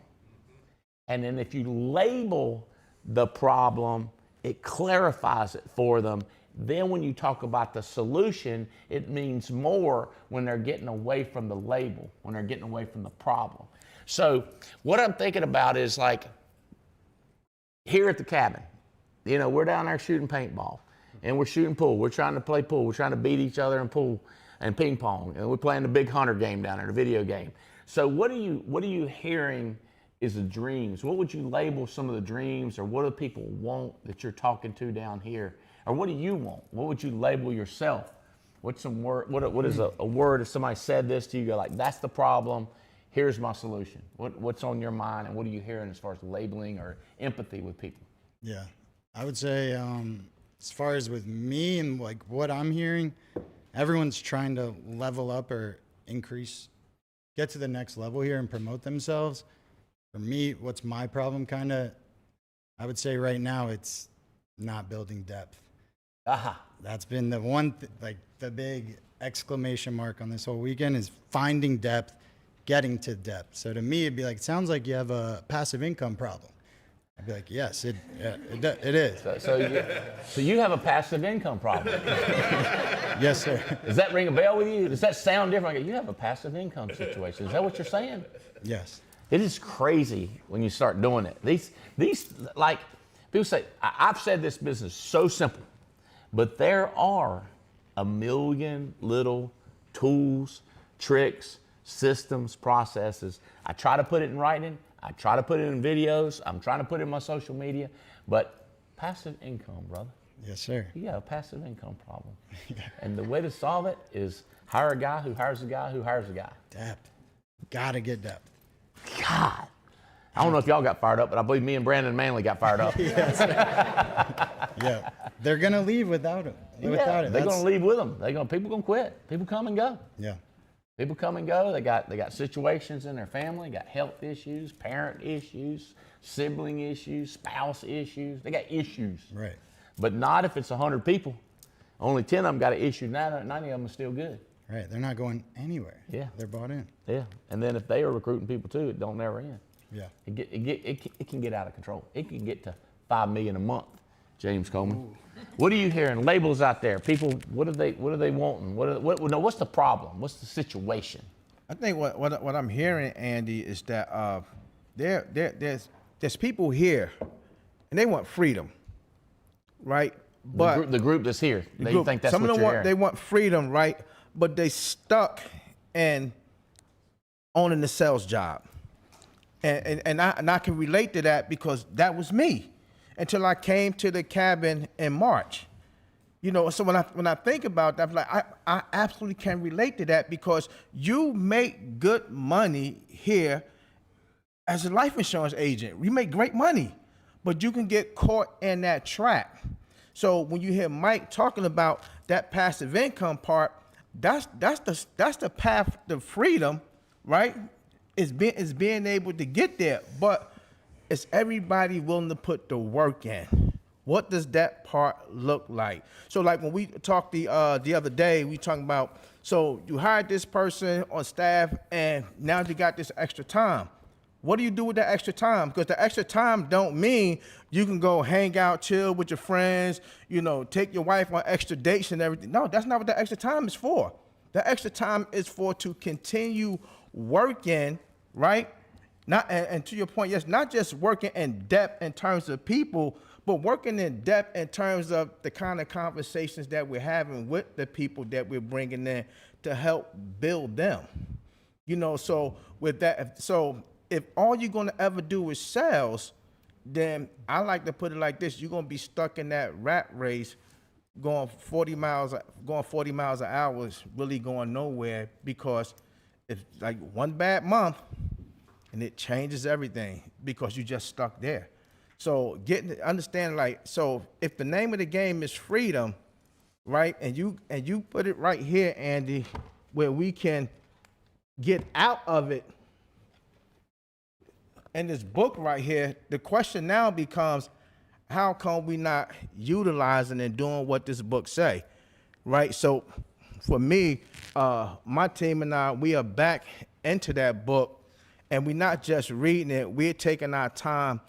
Speaker 8: And then if you label the problem, it clarifies it for them. Then when you talk about the solution, it means more when they're getting away from the label, when they're getting away from the problem. So what I'm thinking about is like here at the cabin, you know, we're down there shooting paintball and we're shooting pool. We're trying to play pool. We're trying to beat each other in pool and ping pong. And we're playing the big hunter game down there, the video game. So what are you hearing is the dreams? What would you label some of the dreams, or what do people want that you're talking to down here? Or what do you want? What would you label yourself? What's some word? What is a word if somebody said this to you? Go like, that's the problem. Here's my solution. What's on your mind, and what are you hearing as far as labeling or empathy with people?
Speaker 10: Yeah, I would say as far as with me and like what I'm hearing, everyone's trying to level up or increase, get to the next level here and promote themselves. For me, what's my problem kind of, I would say right now it's not building depth.
Speaker 8: Aha.
Speaker 10: That's been the one, like the big exclamation mark on this whole weekend is finding depth, getting to depth. So to me, it'd be like, it sounds like you have a passive income problem. I'd be like, yes, it is.
Speaker 8: So you have a passive income problem.
Speaker 10: Yes, sir.
Speaker 8: Does that ring a bell with you? Does that sound different? You have a passive income situation. Is that what you're saying?
Speaker 10: Yes.
Speaker 8: It is crazy when you start doing it. These like, people say, I've said this business so simple, but there are a million little tools, tricks, systems, processes. I try to put it in writing. I try to put it in videos. I'm trying to put it in my social media, but passive income, brother.
Speaker 10: Yes, sir.
Speaker 8: You got a passive income problem. And the way to solve it is hire a guy who hires a guy who hires a guy.
Speaker 10: Depth. Gotta get depth.
Speaker 8: God. I don't know if y'all got fired up, but I believe me and Brandon Manley got fired up.
Speaker 10: Yes. Yeah. They're going to leave without it.
Speaker 8: They're going to leave with them. People going to quit. People come and go.
Speaker 10: Yeah.
Speaker 8: People come and go. They got situations in their family, got health issues, parent issues, sibling issues, spouse issues. They got issues.
Speaker 10: Right.
Speaker 8: But not if it's 100 people. Only 10 of them got an issue. 90 of them are still good.
Speaker 10: Right. They're not going anywhere.
Speaker 8: Yeah.
Speaker 10: They're bought in.
Speaker 8: Yeah. And then if they are recruiting people too, it don't never end.
Speaker 10: Yeah.
Speaker 8: It can get out of control. It can get to $5 million a month. James Coleman. Ooh. What are you hearing? Labels out there. People, what are they wanting? What's the problem? What's the situation?
Speaker 11: I think what I'm hearing, Andy, is that there's people here, and they want freedom, right? But
Speaker 8: the group that's here, they think that's
Speaker 11: some
Speaker 8: what
Speaker 11: of them
Speaker 8: you're hearing.
Speaker 11: They want freedom, right? But they stuck in owning the sales job. And I can relate to that because that was me until I came to the cabin in March. You know, so when I think about that, I'm like, I absolutely can relate to that because you make good money here as a life insurance agent, you make great money, but you can get caught in that trap. So when you hear Mike talking about that passive income part, that's the path to freedom, right? It's being able to get there, but is everybody willing to put the work in? What does that part look like? So like when we talked the other day, we talking about, so you hired this person on staff and now you got this extra time. What do you do with that extra time? Because the extra time don't mean you can go hang out, chill with your friends, you know, take your wife on extra dates and everything. No, that's not what the extra time is for. The extra time is for to continue working, right? And to your point, yes, not just working in depth in terms of people, but working in depth in terms of the kind of conversations that we're having with the people that we're bringing in to help build them. You know, so with that, so if all you're going to ever do is sales, then I like to put it like this: you're going to be stuck in that rat race, going 40 miles an hour, is really going nowhere, because it's like one bad month and it changes everything because you just stuck there. So understand, like, so if the name of the game is freedom, right, and you put it right here, Andy, where we can get out of it. In this book right here, the question now becomes, how come we not utilizing and doing what this book say, right? So for me, my team and I, we are back into that book, and we're not just reading it, we're taking our time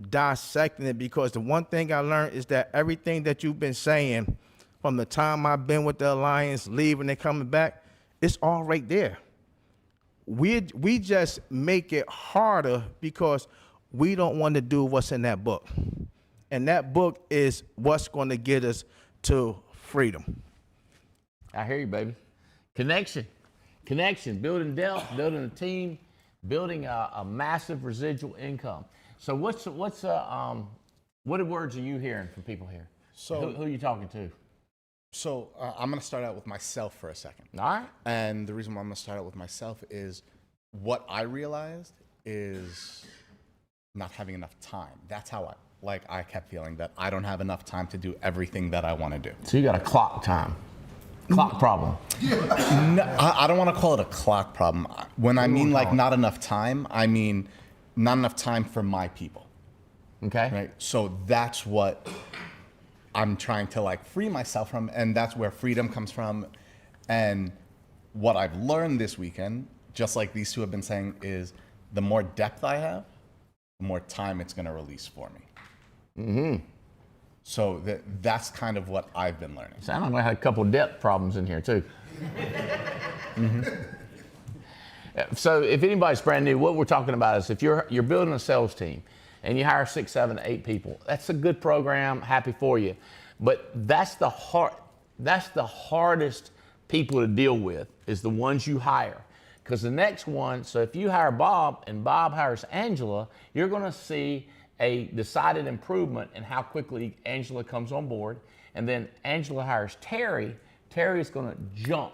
Speaker 11: dissecting it, because the one thing I learned is that everything that you've been saying from the time I've been with the Alliance, leaving and coming back, it's all right there. We just make it harder because we don't want to do what's in that book. And that book is what's going to get us to freedom.
Speaker 8: I hear you, baby. Connection, building depth, building a team, building a massive residual income. So what words are you hearing from people here? So who are you talking to?
Speaker 9: So I'm going to start out with myself for a second.
Speaker 8: All right.
Speaker 9: And the reason why I'm going to start out with myself is what I realized is not having enough time. That's how I kept feeling that I don't have enough time to do everything that I want to do.
Speaker 8: So you got a clock problem.
Speaker 9: No, I don't want to call it a clock problem. When I mean like not enough time, I mean not enough time for my people.
Speaker 8: Okay.
Speaker 9: Right. So that's what I'm trying to like free myself from, and that's where freedom comes from. And what I've learned this weekend, just like these two have been saying, is the more depth I have, the more time it's going to release for me.
Speaker 8: Mm-hmm.
Speaker 9: So that's kind of what I've been learning.
Speaker 8: Sound like I had a couple of depth problems in here too. Mm-hmm. So if anybody's brand new, what we're talking about is if you're building a sales team and you hire 6, 7, 8 people, that's a good program, happy for you. But that's the hardest people to deal with, is the ones you hire. Because the next one, so if you hire Bob and Bob hires Angela, you're going to see a decided improvement in how quickly Angela comes on board. And then Angela hires Terry. Terry is going to jump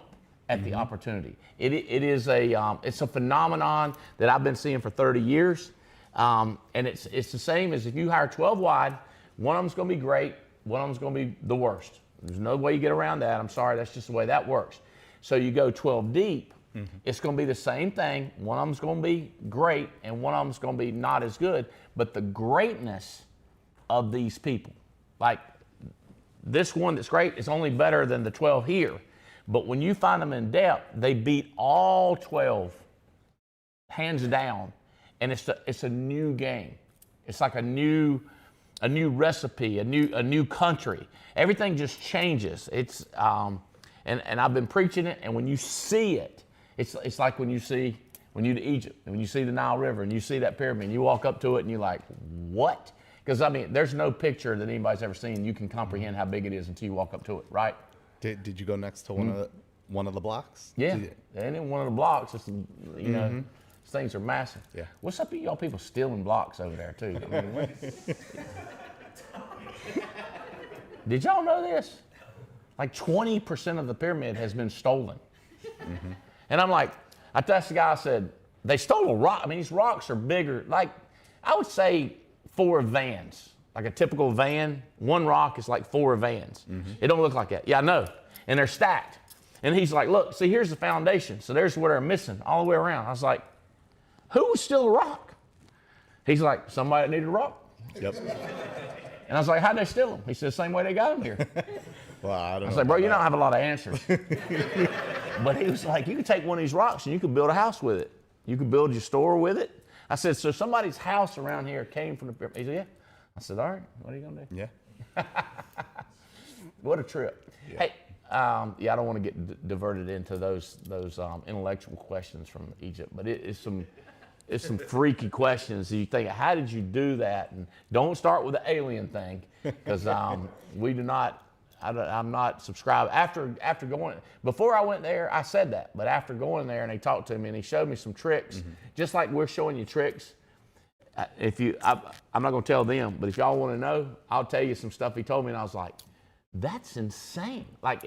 Speaker 8: at the opportunity. It's a phenomenon that I've been seeing for 30 years. And it's the same as if you hire 12 wide, one of them's going to be great, one of them's going to be the worst. There's no way you get around that. I'm sorry, that's just the way that works. So you go 12 deep, it's going to be the same thing. One of them's going to be great, and one of them's going to be not as good. But the greatness of these people, like this one that's great, is only better than the 12 here. But when you find them in depth, they beat all 12 hands down. And it's a new game. It's like a new recipe, a new country. Everything just changes. It's and I've been preaching it. And when you see it, it's like when you're to Egypt and when you see the Nile River and you see that pyramid, and you walk up to it and you're like, what? Because I mean, there's no picture that anybody's ever seen you can comprehend how big it is until you walk up to it, right?
Speaker 9: Did you go next to one of the blocks?
Speaker 8: Yeah, and in one of the blocks, it's, you know. Things are massive.
Speaker 9: Yeah.
Speaker 8: What's up with y'all people stealing blocks over there too? I mean, did y'all know this? Like 20% of the pyramid has been stolen. And I'm like, I asked the guy, I said, They stole a rock. I mean, these rocks are bigger. Like, I would say 4 vans. Like a typical van, 1 rock is like 4 vans. It don't look like that. Yeah, I know. And they're stacked. And he's like, look, see, here's the foundation. So there's what they're missing all the way around. I was like, who would steal a rock? He's like, somebody that needed a rock.
Speaker 9: Yep.
Speaker 8: And I was like, how'd they steal them? He said, the same way they got them here.
Speaker 9: Well, I
Speaker 8: was like, bro, you don't have a lot of answers. But he was like, you can take one of these rocks and you could build a house with it. You could build your store with it. I said, so somebody's house around here came from the pyramid. He said, yeah. I said, all right, what are you going to do?
Speaker 9: Yeah.
Speaker 8: What a trip. Yeah. Hey, yeah, I don't want to get diverted into those intellectual questions from Egypt, but it's some freaky questions. You think, how did you do that? And don't start with the alien thing, because we do not. I'm not subscribed. After going, before I went there, I said that, but after going there and they talked to me and he showed me some tricks, just like we're showing you tricks. I'm not going to tell them, but if y'all want to know, I'll tell you some stuff he told me, and I was like, that's insane. That's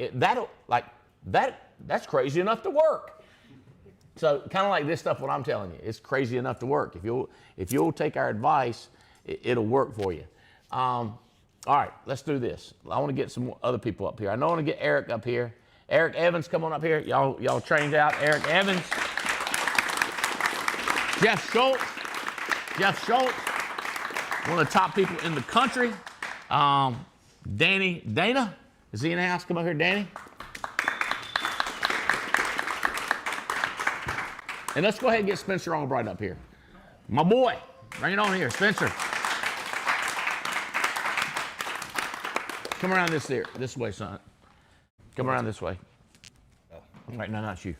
Speaker 8: crazy enough to work. So kind of like this stuff, what I'm telling you, it's crazy enough to work. If you'll take our advice, it'll work for you. All right, let's do this. I want to get some other people up here. I know I want to get Eric up here. Eric Evans, come on up here. Y'all trained out. Eric Evans. Jeff Schultz, one of the top people in the country. Dana, is he in the house? Come up here, Danny. And let's go ahead and get Spencer Albright up here. My boy, bring it on here, Spencer. Come around this way, son. Come around this way. All right, no, not you.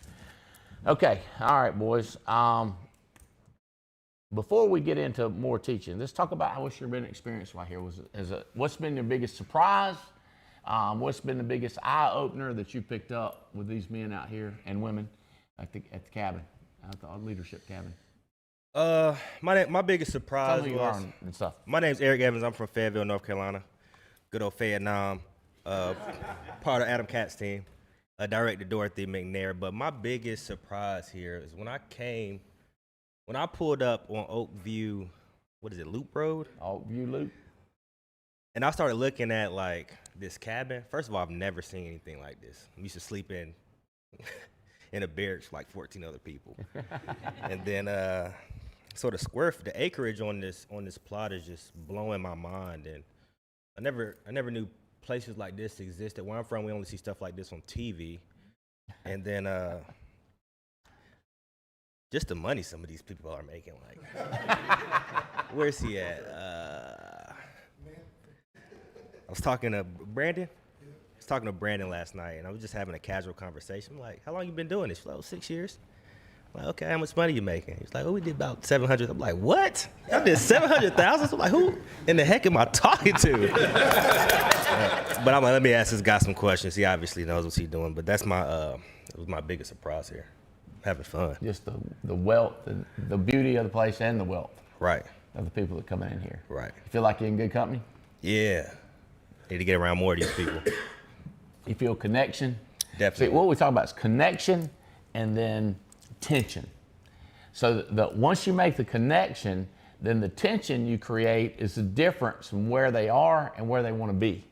Speaker 8: Okay, all right, boys. Before we get into more teaching, let's talk about what's your been experience right here. What's been your biggest surprise? What's been the biggest eye opener that you picked up with these men out here and women at the cabin, at the leadership cabin?
Speaker 12: My biggest surprise was
Speaker 8: and stuff.
Speaker 12: My name's Eric Evans. I'm from Fayetteville, North Carolina. Good old Vietnam. Part of Adam Katz's team. Director Dorothy McNair. But my biggest surprise here is when I pulled up on Oakview, Loop Road?
Speaker 8: Oakview Loop.
Speaker 12: And I started looking at like this cabin. First of all, I've never seen anything like this. I'm used to sleep in a barracks like 14 other people. And then so the acreage on this plot is just blowing my mind. And I never knew places like this existed. Where I'm from, we only see stuff like this on TV. And then just the money some of these people are making, like, where's he at? I was talking to Brandon. I was talking to Brandon last night, and I was just having a casual conversation. I'm like, how long you been doing this? He's like, 6 years. I'm like, okay, how much money you making? He's like, we did about 700. I'm like, what? I did 700,000? I'm like, who in the heck am I talking to? But I'm like, let me ask this guy some questions. He obviously knows what he's doing, but that's it was my biggest surprise here. Having fun.
Speaker 8: Just the wealth, the beauty of the place and the wealth.
Speaker 12: Right.
Speaker 8: Of the people that come in here.
Speaker 12: Right.
Speaker 8: You feel like you're in good company?
Speaker 12: Yeah. Need to get around more of these people.
Speaker 8: You feel connection?
Speaker 12: Definitely.
Speaker 8: See, what we talk about is connection and then tension. So once you make the connection, then the tension you create is the difference from where they are and where they want to be.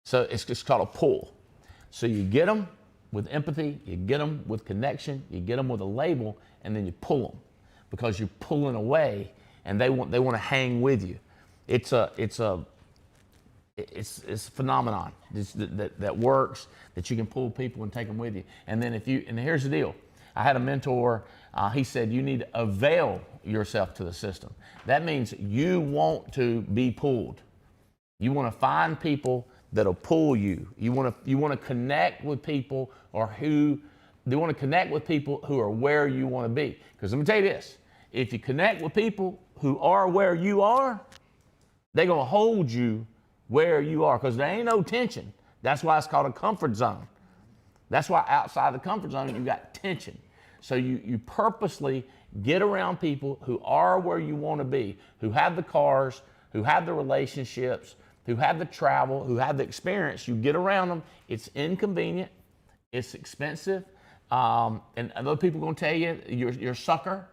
Speaker 8: So it's just called a pull. So you get them with empathy, you get them with connection, you get them with a label, and then you pull them because you're pulling away, and they want to hang with you. It's a phenomenon that works, that you can pull people and take them with you. And then and here's the deal. I had a mentor, he said, you need to avail yourself to the system. That means you want to be pulled. You want to find people that'll pull you. You want to connect with people who are where you want to be. Because let me tell you this, if you connect with people who are where you are, they're going to hold you where you are because there ain't no tension. That's why it's called a comfort zone. That's why outside the comfort zone, you got tension. So you purposely get around people who are where you want to be, who have the cars, who have the relationships, who have the travel, who have the experience. You get around them. It's inconvenient. It's expensive. And other people are going to tell you you're a sucker.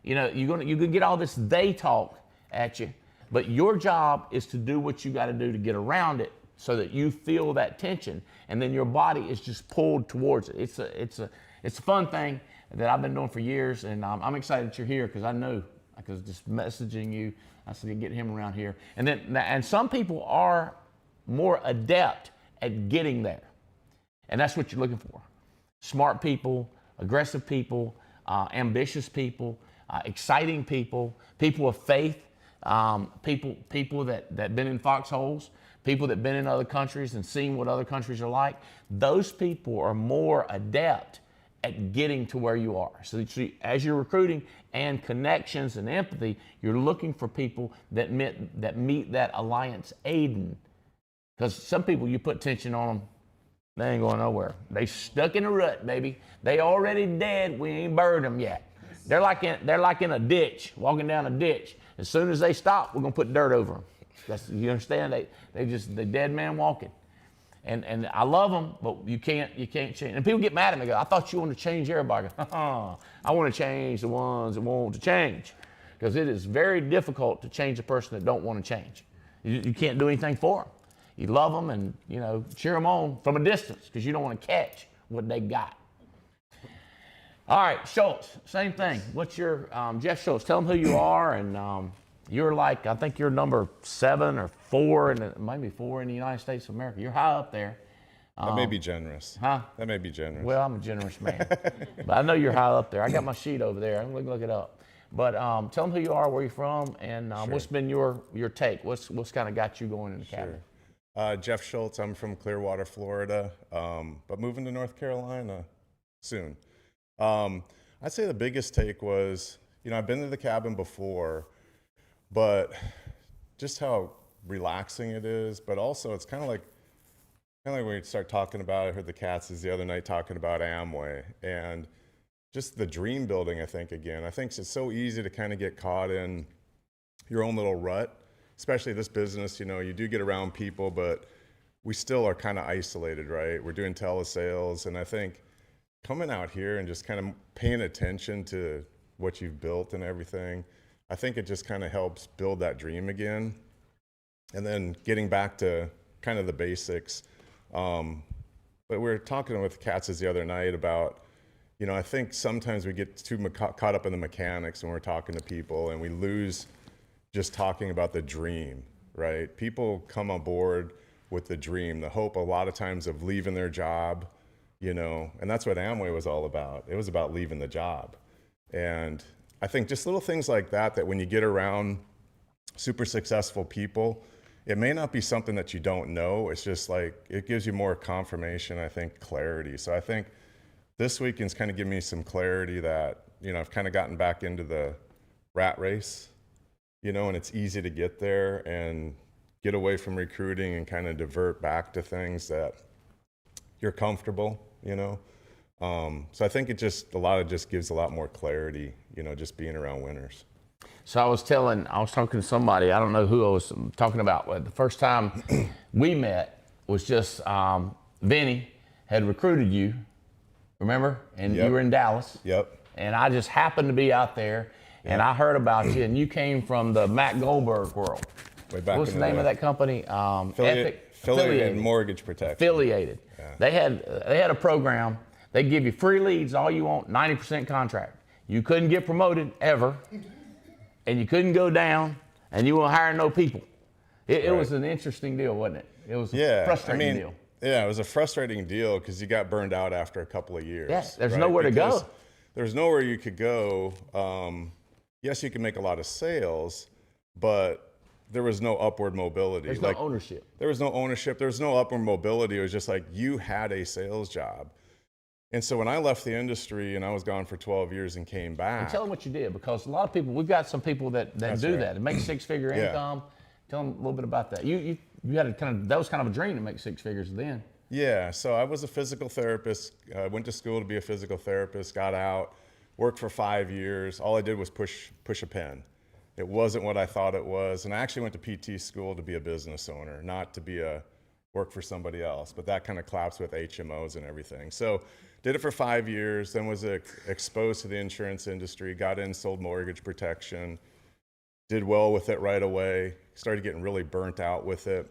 Speaker 8: You know, you're going to get all this they talk at you. But your job is to do what you got to do to get around it so that you feel that tension. And then your body is just pulled towards it. It's a fun thing that I've been doing for years. And I'm excited that you're here because I know, because just messaging you, I said, get him around here. And some people are more adept at getting there. And that's what you're looking for. Smart people, aggressive people, ambitious people, exciting people, people of faith, people that been in foxholes, people that been in other countries and seen what other countries are like. Those people are more adept at getting to where you are. So as you're recruiting and connections and empathy, you're looking for people that meet that Alliance Aiden. Because some people, you put tension on them, they ain't going nowhere. They stuck in a rut, baby. They already dead. We ain't buried them yet. They're like in a ditch, walking down a ditch. As soon as they stop, we're gonna put dirt over them. You understand? They dead man walking. And I love them, but you can't change. And people get mad at me. Go, I thought you wanted to change everybody. I go, I want to change the ones that want to change, because it is very difficult to change a person that don't want to change. You can't do anything for them. You love them and, you know, cheer them on from a distance because you don't want to catch what they got. All right, Schultz, same thing. What's your, Jeff Schultz, tell them who you are. And you're like, I think you're number 7 or 4, and maybe 4 in the United States of America. You're high up there.
Speaker 13: That may be generous.
Speaker 8: Huh?
Speaker 13: That may be generous.
Speaker 8: Well, I'm a generous man. But I know you're high up there. I got my sheet over there. I'm going to look it up. But tell them who you are, where you're from, and
Speaker 13: Sure.
Speaker 8: what's been your take? What's kind of got you going in the cabin?
Speaker 13: Jeff Schultz, I'm from Clearwater, Florida, but moving to North Carolina soon. I'd say the biggest take was, you know, I've been to the cabin before, but just how relaxing it is, but also it's kind of like when we start talking about, I heard the Katz's the other night talking about Amway, and just the dream building, I think it's so easy to kind of get caught in your own little rut. Especially this business, you know, you do get around people, but we still are kind of isolated, right? We're doing telesales, and I think coming out here and just kind of paying attention to what you've built and everything, I think it just kind of helps build that dream again. And then getting back to kind of the basics. But we were talking with Katz's the other night about, you know, I think sometimes we get too caught up in the mechanics when we're talking to people, and we lose just talking about the dream, right? People come on board with the dream, the hope a lot of times of leaving their job, you know, and that's what Amway was all about. It was about leaving the job. And I think just little things like that when you get around super successful people, it may not be something that you don't know. It's just like, it gives you more confirmation, I think, clarity. So I think this weekend's kind of given me some clarity that, you know, I've kind of gotten back into the rat race, you know, and it's easy to get there and get away from recruiting and kind of divert back to things that you're comfortable, you know. So I think it just gives a lot more clarity, you know, just being around winners.
Speaker 8: So I was talking to somebody, I don't know who I was talking about, but the first time we met was just Vinny had recruited you, remember? And you were in Dallas.
Speaker 13: Yep.
Speaker 8: And I just happened to be out there. And I heard about you, and you came from the Matt Goldberg world.
Speaker 13: Way back
Speaker 8: What's the name of that company?
Speaker 13: Affiliated Mortgage Protection.
Speaker 8: Affiliated.
Speaker 13: Yeah.
Speaker 8: They had a program. They give you free leads, all you want, 90% contract. You couldn't get promoted ever, and you couldn't go down, and you won't hire no people. It was an interesting deal, wasn't it? It was a frustrating deal.
Speaker 13: Yeah, it was a frustrating deal because you got burned out after a couple of years.
Speaker 8: Yes, there's nowhere to go.
Speaker 13: There's nowhere you could go. Yes, you can make a lot of sales, but there was no upward mobility.
Speaker 8: There's no ownership.
Speaker 13: There was no ownership. There was no upward mobility. It was just like you had a sales job. And so when I left the industry and I was gone for 12 years and came back.
Speaker 8: And tell them what you did, because a lot of people, we've got some people that do that and make 6-figure income. Tell them a little bit about that. You had that was kind of a dream to make 6 figures then.
Speaker 13: Yeah, so I was a physical therapist. I went to school to be a physical therapist, got out, worked for 5 years. All I did was push a pen. It wasn't what I thought it was. And I actually went to PT school to be a business owner, not to be a work for somebody else. But that kind of collapsed with HMOs and everything. So did it for 5 years, then was exposed to the insurance industry, got in, sold mortgage protection, did well with it right away, started getting really burnt out with it,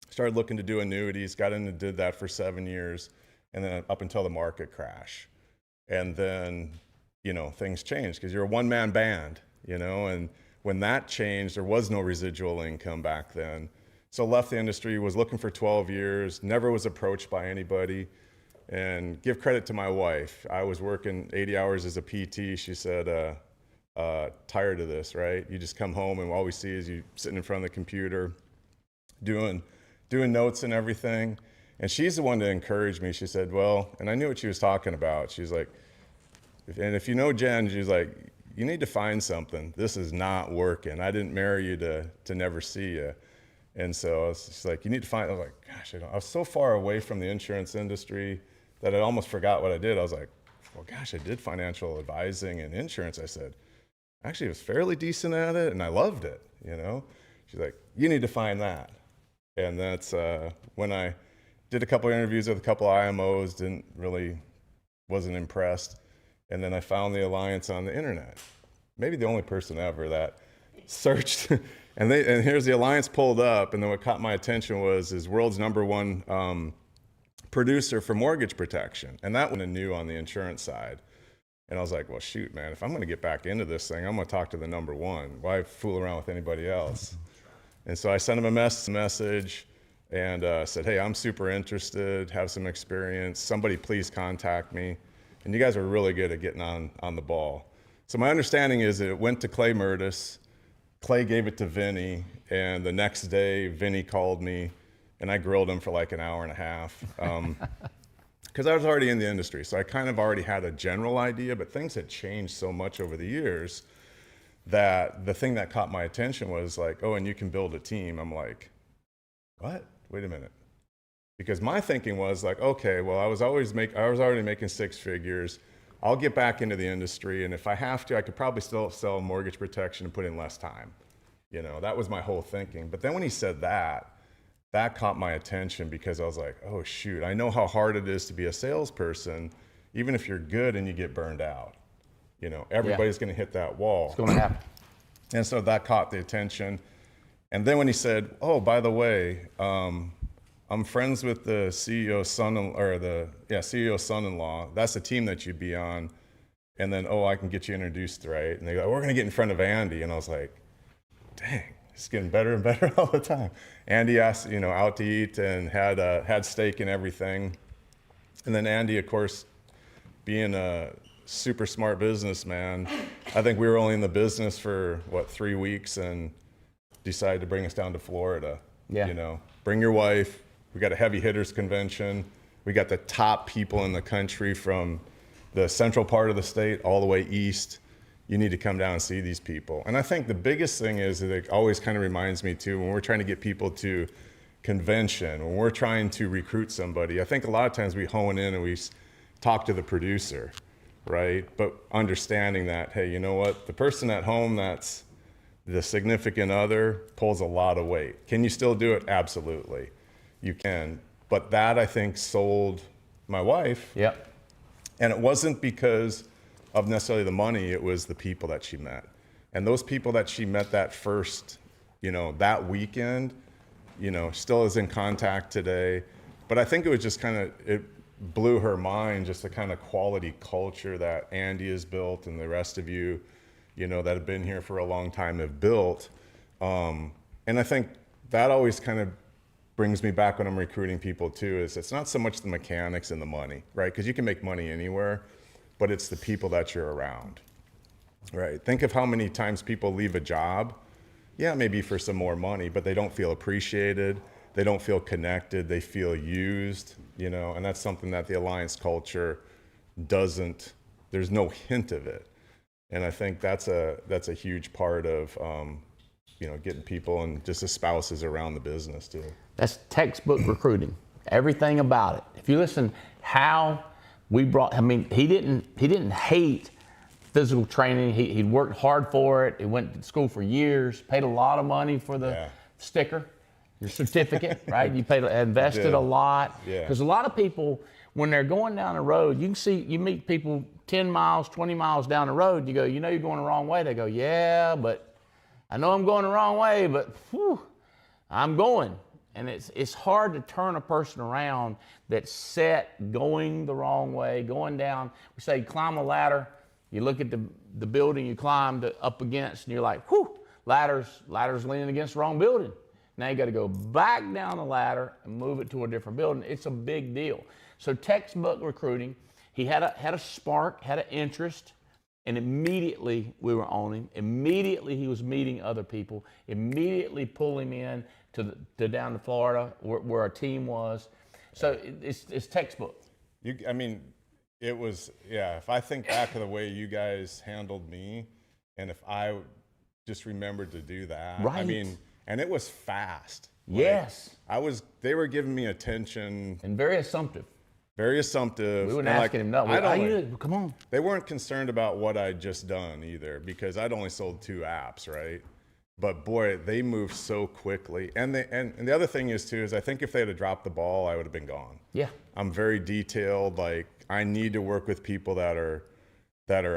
Speaker 13: started looking to do annuities, got in and did that for 7 years, and then up until the market crash. And then, you know, things changed because you're a one-man band, you know, and when that changed, there was no residual income back then. So left the industry, was looking for 12 years, never was approached by anybody. And give credit to my wife. I was working 80 hours as a PT. She said, tired of this, right? You just come home and all we see is you sitting in front of the computer doing notes and everything. And she's the one to encourage me. She said, well, and I knew what she was talking about. She's like, and if you know Jen, she's like, you need to find something. This is not working. I didn't marry you to never see you. And so she's like, you need to find, I was like, gosh, I was so far away from the insurance industry that I almost forgot what I did. I was like, well, gosh, I did financial advising and insurance. I said, actually, I was fairly decent at it and I loved it, you know? She's like, you need to find that. And that's when I did a couple of interviews with a couple of IMOs, wasn't impressed. And then I found the Alliance on the internet. Maybe the only person ever that searched. and here's the Alliance pulled up. And then what caught my attention was his world's #1 producer for mortgage protection. And that one new on the insurance side. And I was like, well, shoot, man, if I'm going to get back into this thing, I'm going to talk to the #1. Why fool around with anybody else? And so I sent him a message and said, hey, I'm super interested, have some experience. Somebody please contact me. And you guys are really good at getting on the ball. So my understanding is that it went to Clay Murtis. Clay gave it to Vinny. And the next day, Vinny called me. And I grilled him for like an hour and a half because I was already in the industry. So I kind of already had a general idea, but things had changed so much over the years that the thing that caught my attention was like, oh, and you can build a team. I'm like, what? Wait a minute. Because my thinking was like, okay, well, I was already making 6 figures. I'll get back into the industry. And if I have to, I could probably still sell mortgage protection and put in less time. You know, that was my whole thinking. But then when he said that caught my attention because I was like, oh, shoot, I know how hard it is to be a salesperson, even if you're good and you get burned out. You know, everybody's going to hit that wall.
Speaker 8: It's going to happen.
Speaker 13: And so that caught the attention. And then when he said, oh, by the way, I'm friends with the CEO's CEO's son-in-law. That's the team that you'd be on. And then, oh, I can get you introduced, right? And they go, we're going to get in front of Andy. And I was like, dang. It's getting better and better all the time. Andy asked, you know, out to eat and had steak and everything. And then Andy, of course, being a super smart businessman, I think we were only in the business for, 3 weeks and decided to bring us down to Florida.
Speaker 8: Yeah.
Speaker 13: You know, bring your wife. We got a heavy hitters convention. We got the top people in the country from the central part of the state all the way east. You need to come down and see these people. And I think the biggest thing is that it always kind of reminds me too, when we're trying to get people to convention, when we're trying to recruit somebody, I think a lot of times we hone in and we talk to the producer, right? But understanding that, hey, you know what? The person at home that's the significant other pulls a lot of weight. Can you still do it? Absolutely. You can. But that, I think, sold my wife.
Speaker 8: Yep.
Speaker 13: And it wasn't because of necessarily the money, it was the people that she met. And those people that she met that first, you know, that weekend, you know, still is in contact today. But I think it was just kind of, it blew her mind, just the kind of quality culture that Andy has built and the rest of you, you know, that have been here for a long time have built. And I think that always kind of brings me back when I'm recruiting people too, is it's not so much the mechanics and the money, right? Because you can make money anywhere, but it's the people that you're around, right? Think of how many times people leave a job, yeah, maybe for some more money, but they don't feel appreciated, they don't feel connected, they feel used, you know, and that's something that the Alliance culture doesn't, there's no hint of it. And I think that's a huge part of, you know, getting people and just the spouses around the business too.
Speaker 8: That's textbook recruiting, everything about it. If you listen how we brought, I mean, he didn't hate physical training. He'd worked hard for it. He went to school for years, paid a lot of money for the sticker. your certificate, right? You invested a lot.
Speaker 13: Yeah.
Speaker 8: Because a lot of people, when they're going down the road, you meet people 10 miles, 20 miles down the road, you go, you know you're going the wrong way. They go, yeah, but I know I'm going the wrong way, but whew, I'm going. And it's hard to turn a person around that's set going the wrong way, going down. We say climb a ladder. You look at the building you climbed up against, and you're like, whew, ladder's leaning against the wrong building. Now you got to go back down the ladder and move it to a different building. It's a big deal. So textbook recruiting, he had a spark, had an interest, and immediately we were on him. Immediately he was meeting other people. Immediately pull him in to down to Florida where our team was. So it's textbook.
Speaker 13: It was, yeah, if I think back to the way you guys handled me, and if I just remembered to do that.
Speaker 8: Right.
Speaker 13: I mean, and it was fast.
Speaker 8: Yes.
Speaker 13: They were giving me attention.
Speaker 8: And very assumptive.
Speaker 13: Very assumptive.
Speaker 8: We weren't asking him nothing. Come on.
Speaker 13: They weren't concerned about what I'd just done either, because I'd only sold 2 apps, right? But boy, they moved so quickly. And the other thing is too, is I think if they had dropped the ball, I would have been gone.
Speaker 8: Yeah.
Speaker 13: I'm very detailed. Like, I need to work with people that are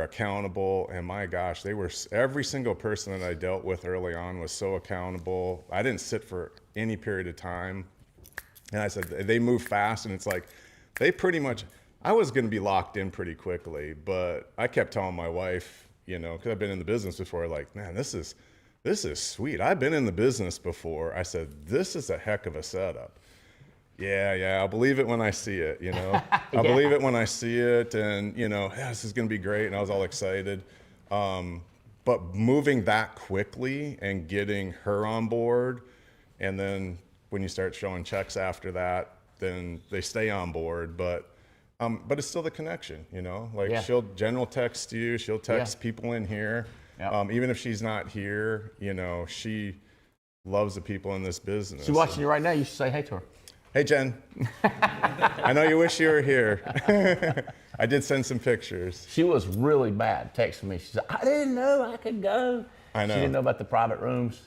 Speaker 13: accountable. And my gosh, every single person that I dealt with early on was so accountable. I didn't sit for any period of time. And I said, they move fast, and it's like, they pretty much, I was going to be locked in pretty quickly, but I kept telling my wife, because I've been in the business before, like, man, this is sweet. I've been in the business before. I said, this is a heck of a setup. Yeah, I'll believe it when I see it, I'll believe it when I see it, and, this is going to be great, and I was all excited. But moving that quickly and getting her on board, and then when you start showing checks after that, then they stay on board. But it's still the connection, she'll general text you, she'll text people in here. Yep. Even if she's not here, she loves the people in this business.
Speaker 8: She's watching you right now. You should say hey to her.
Speaker 13: Hey, Jen. I know you wish you were here. I did send some pictures.
Speaker 8: She was really bad texting me. She said, I didn't know I could go.
Speaker 13: I know.
Speaker 8: She didn't know about the private rooms.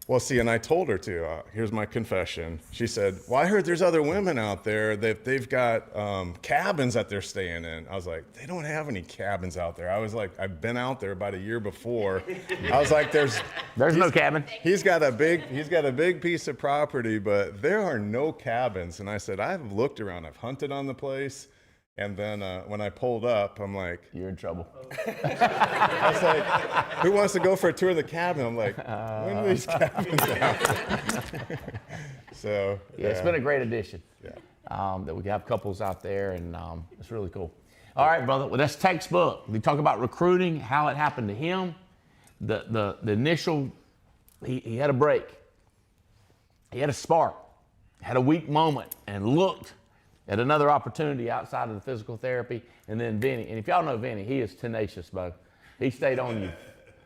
Speaker 13: Well, see, and I told her to. Here's my confession. She said, well, I heard there's other women out there that they've got cabins that they're staying in. I was like, they don't have any cabins out there. I was like, I've been out there about a year before. I was like, there's
Speaker 8: no cabin.
Speaker 13: He's got a big piece of property, but there are no cabins. And I said, I've looked around. I've hunted on the place. And then when I pulled up, I'm like,
Speaker 8: you're in trouble.
Speaker 13: I was like, who wants to go for a tour of the cabin? I'm like, when are these cabins out? So,
Speaker 8: yeah, it's been a great addition.
Speaker 13: Yeah.
Speaker 8: That we have couples out there, and it's really cool. All right, brother. Well, that's textbook. We talk about recruiting, how it happened to him. The initial, he had a break. He had a spark, had a weak moment, and looked at another opportunity outside of the physical therapy. And then Vinny, and if y'all know Vinny, he is tenacious, Bo. He stayed on you.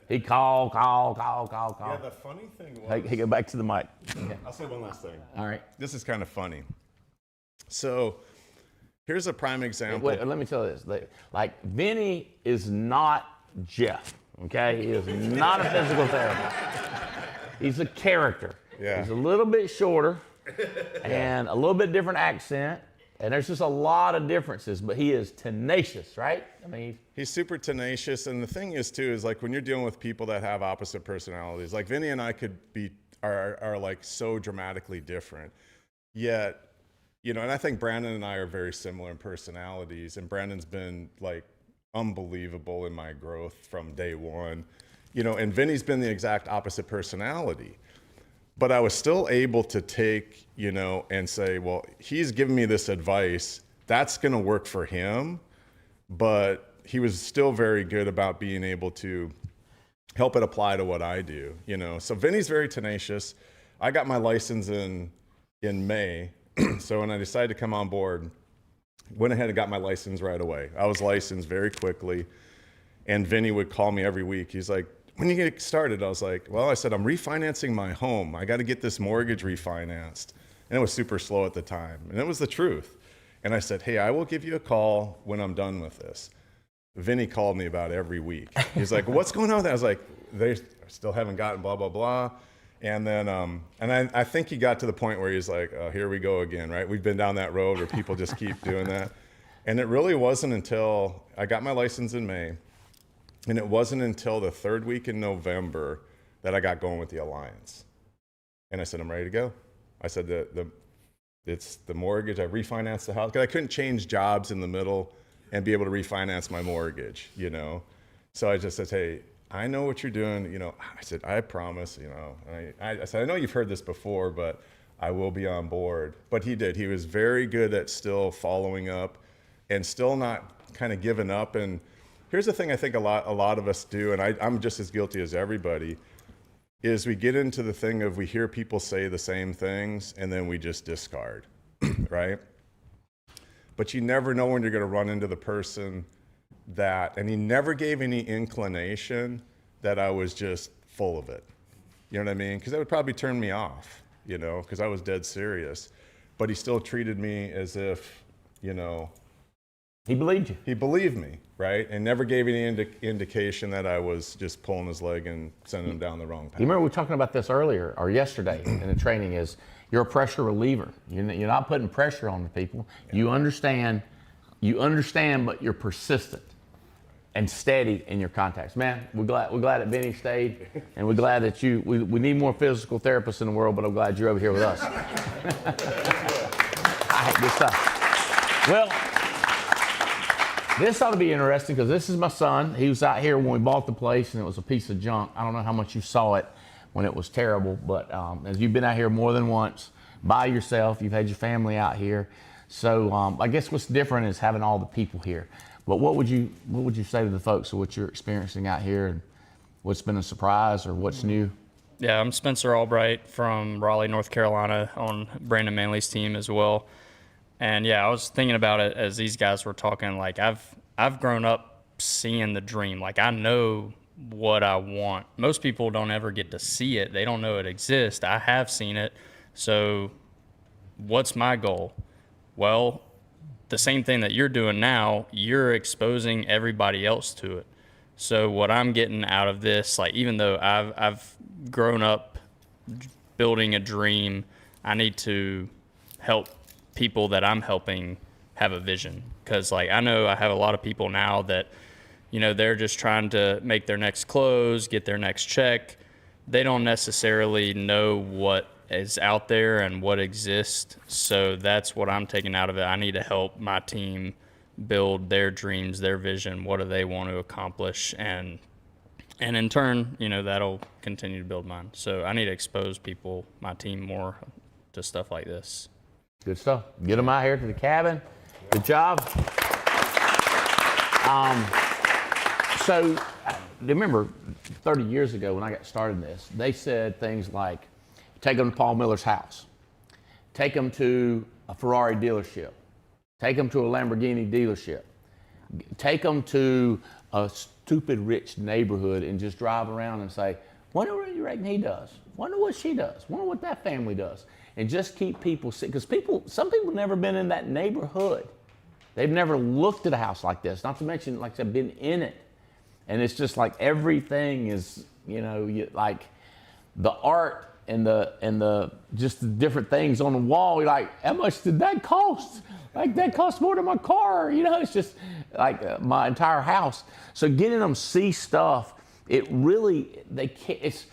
Speaker 8: He called.
Speaker 13: Yeah, the funny thing was...
Speaker 8: Hey, go back to the mic. Okay.
Speaker 13: I'll say one last thing.
Speaker 8: All right.
Speaker 13: This is kind of funny. So here's a prime example.
Speaker 8: Wait, let me tell you this. Like, Vinny is not Jeff, okay? He is not a physical therapist. He's a character.
Speaker 13: Yeah.
Speaker 8: He's a little bit shorter and a little bit different accent. And there's just a lot of differences, but he is tenacious, right? I mean,
Speaker 13: he's super tenacious. And the thing is too, is like when you're dealing with people that have opposite personalities, like Vinny and I are like so dramatically different. Yet, and I think Brandon and I are very similar in personalities, and Brandon's been like unbelievable in my growth from day one, and Vinny's been the exact opposite personality. But I was still able to take, and say, well, he's giving me this advice. That's going to work for him. But he was still very good about being able to help it apply to what I do, So Vinny's very tenacious. I got my license in May. So when I decided to come on board, went ahead and got my license right away. I was licensed very quickly. And Vinny would call me every week. He's like, when you get started? I was like, well, I said, I'm refinancing my home. I got to get this mortgage refinanced. And it was super slow at the time. And it was the truth. And I said, hey, I will give you a call when I'm done with this. Vinny called me about every week. He's like, what's going on with that? I was like, they still haven't gotten blah, blah, blah. And then, I think he got to the point where he's like, oh, here we go again, right? We've been down that road where people just keep doing that. And it really wasn't until I got my license in May, and it wasn't until the 3rd week in November that I got going with the Alliance. And I said, I'm ready to go. I said, it's the mortgage. I refinanced the house, because I couldn't change jobs in the middle and be able to refinance my mortgage, you know? So I just said, hey, I know what you're doing, you know. I said, I promise, you know. I said, I know you've heard this before, but I will be on board. But he did. He was very good at still following up and still not kind of giving up. And here's the thing I think a lot of us do, and I'm just as guilty as everybody, is we get into the thing of we hear people say the same things and then we just discard, right? But you never know when you're going to run into the person that, and he never gave any inclination that I was just full of it. You know what I mean? Because that would probably turn me off, you know, because I was dead serious. But he still treated me as if, you know,
Speaker 8: he believed you.
Speaker 13: He believed me, right? And never gave any indication that I was just pulling his leg and sending him down the wrong path.
Speaker 8: You remember we were talking about this earlier or yesterday in the training is you're a pressure reliever. You're not putting pressure on the people. Yeah. You understand, but you're persistent and steady in your contacts. Man, we're glad that Benny stayed, and we're glad that we need more physical therapists in the world, but I'm glad you're over here with us. All right, good stuff. Well, this ought to be interesting because this is my son. He was out here when we bought the place, and it was a piece of junk. I don't know how much you saw it when it was terrible, but as you've been out here more than once by yourself, you've had your family out here. So I guess what's different is having all the people here. But what would you say to the folks of what you're experiencing out here and what's been a surprise or what's new?
Speaker 14: Yeah, I'm Spencer Albright from Raleigh, North Carolina, on Brandon Manley's team as well. And yeah, I was thinking about it as these guys were talking. Like I've grown up seeing the dream. Like I know what I want. Most people don't ever get to see it. They don't know it exists. I have seen it. So what's my goal? Well, the same thing that you're doing now, you're exposing everybody else to it. So what I'm getting out of this, like even though I've grown up building a dream, I need to help people that I'm helping have a vision. Because like I know I have a lot of people now that, you know, they're just trying to make their next close, get their next check. They don't necessarily know what is out there and what exists. So that's what I'm taking out of it. I need to help my team build their dreams, their vision. What do they want to accomplish? And in turn, you know, that'll continue to build mine. So I need to expose people, my team, more to stuff like this.
Speaker 8: Good stuff. Get them out here to the cabin. Good job. So remember 30 years ago when I got started in this, they said things like, take them to Paul Miller's house. Take them to a Ferrari dealership. Take them to a Lamborghini dealership. Take them to a stupid rich neighborhood and just drive around and say, wonder what you reckon he does? Wonder what she does? Wonder what that family does? And just keep people sick. Because some people have never been in that neighborhood. They've never looked at a house like this. Not to mention, like I said, been in it. And it's just like everything is, you know, like the art and the just the different things on the wall. You're like, how much did that cost? Like that cost more than my car. You know, it's just like my entire house. So getting them see stuff, it really, they can't,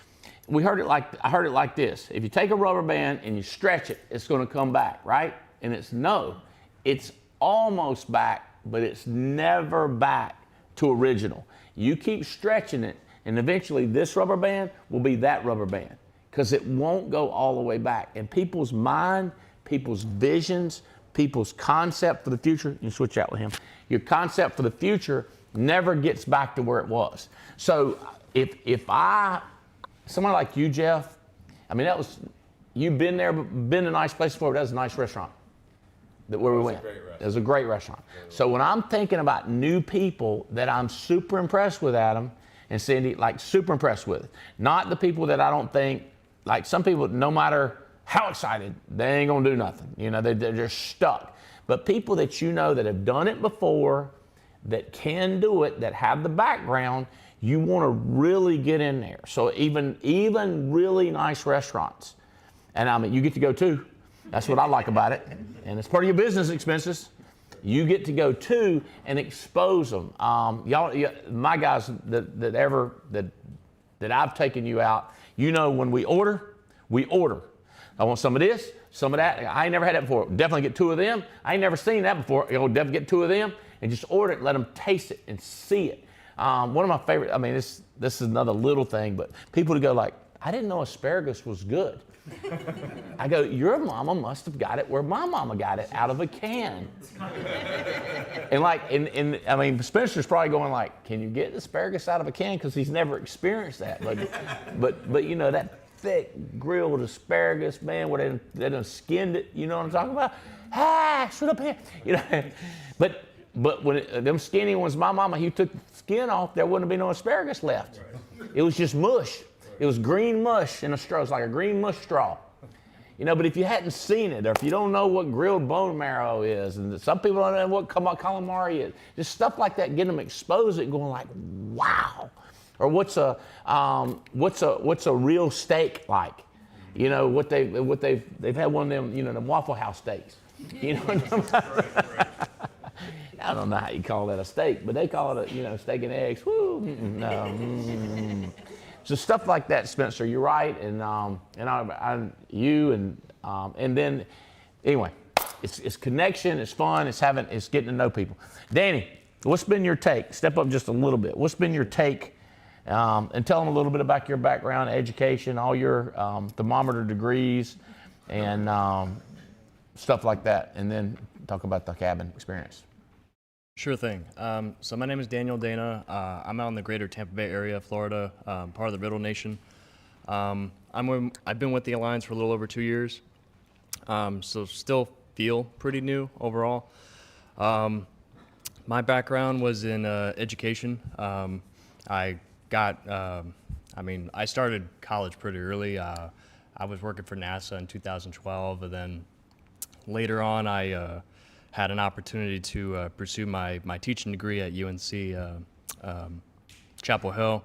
Speaker 8: I heard it like this. If you take a rubber band and you stretch it, it's going to come back, right? And it's almost back, but it's never back to original. You keep stretching it, and eventually this rubber band will be that rubber band because it won't go all the way back. And people's mind, people's visions, people's concept for the future, you switch out with him, your concept for the future never gets back to where it was. So if somebody like you, Jeff, I mean, you've been there, been a nice place before, that was a nice restaurant where we went. It was a great restaurant. So when I'm thinking about new people that I'm super impressed with, Adam and Cindy, like super impressed with, not the people that I don't think, like some people, no matter how excited, they ain't gonna do nothing. You know, they're just stuck. But people that you know that have done it before, that can do it, that have the background, You want to really get in there. So even really nice restaurants, and I mean, you get to go too. That's what I like about it. And it's part of your business expenses. You get to go too and expose them. My guys that I've taken you out, you know, when we order. I want some of this, some of that. I ain't never had that before. Definitely get 2 of them. I ain't never seen that before. You'll definitely get 2 of them and just order it, let them taste it and see it. One of my favorite, I mean, this is another little thing, but people to go like, I didn't know asparagus was good. I go, your mama must have got it where my mama got it, out of a can. And like, I mean, Spencer's probably going like, can you get asparagus out of a can? Because he's never experienced that. But you know, that thick grilled asparagus, man, where they done skinned it, you know what I'm talking about? Ah, shut up here. You know, but when them skinny ones, my mama, he took the skin off, there wouldn't be no asparagus left. It was just mush. It was green mush in a straw. It's like a green mush straw. You know, but if you hadn't seen it, or if you don't know what grilled bone marrow is, and some people don't know what calamari is, just stuff like that, get them exposed and going like, wow. Or what's a real steak like? You know, they've had one of them, you know, the Waffle House steaks. You know, I don't know how you call that a steak, but they call it a, steak and eggs. Woo, no. So stuff like that, Spencer, you're right, and then anyway, it's connection, it's fun, it's getting to know people. Danny, what's been your take? Step up just a little bit. What's been your take? And tell them a little bit about your background, education, all your thermometer degrees, and stuff like that, and then talk about the cabin experience.
Speaker 15: Sure thing. So my name is Daniel Dana. I'm out in the greater Tampa Bay area, Florida, part of the Riddle Nation. I've been with the Alliance for a little over 2 years, so still feel pretty new overall. My background was in education. I started college pretty early. I was working for NASA in 2012, and then later on I had an opportunity to pursue my teaching degree at UNC Chapel Hill,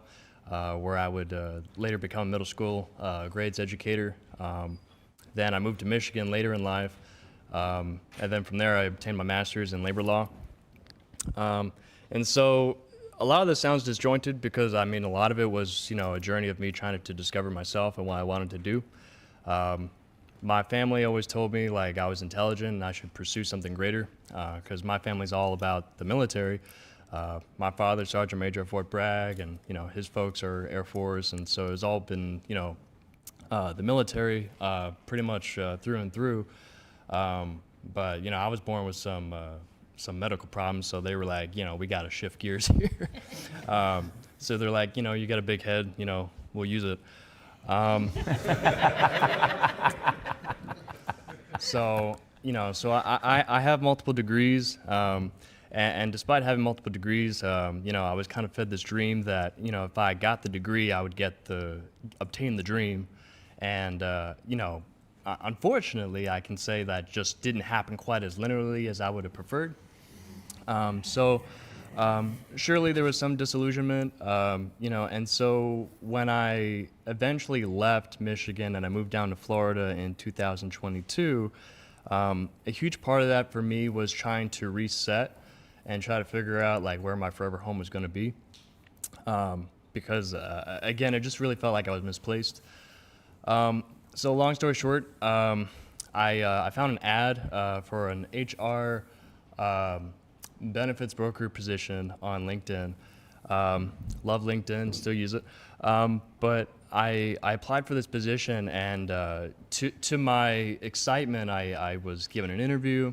Speaker 15: where I would later become a middle school grades educator. Then I moved to Michigan later in life, and then from there I obtained my master's in labor law. And so a lot of this sounds disjointed because I mean a lot of it was a journey of me trying to discover myself and what I wanted to do. My family always told me like I was intelligent and I should pursue something greater because my family's all about the military. My father's Sergeant Major at Fort Bragg, and his folks are Air Force, and so it's all been the military pretty much through and through. But I was born with some medical problems, so they were like, we got to shift gears here. So they're like, you got a big head, we'll use it. So I have multiple degrees, and despite having multiple degrees, I was kind of fed this dream that if I got the degree, I would obtain the dream, and unfortunately, I can say that just didn't happen quite as linearly as I would have preferred. Surely there was some disillusionment, and so when I eventually left Michigan and I moved down to Florida in 2022, a huge part of that for me was trying to reset and try to figure out like where my forever home was going to be, because again, it just really felt like I was misplaced. So long story short, I found an ad for an HR benefits broker position on LinkedIn. Love LinkedIn, still use it. But I applied for this position, and to my excitement, I was given an interview,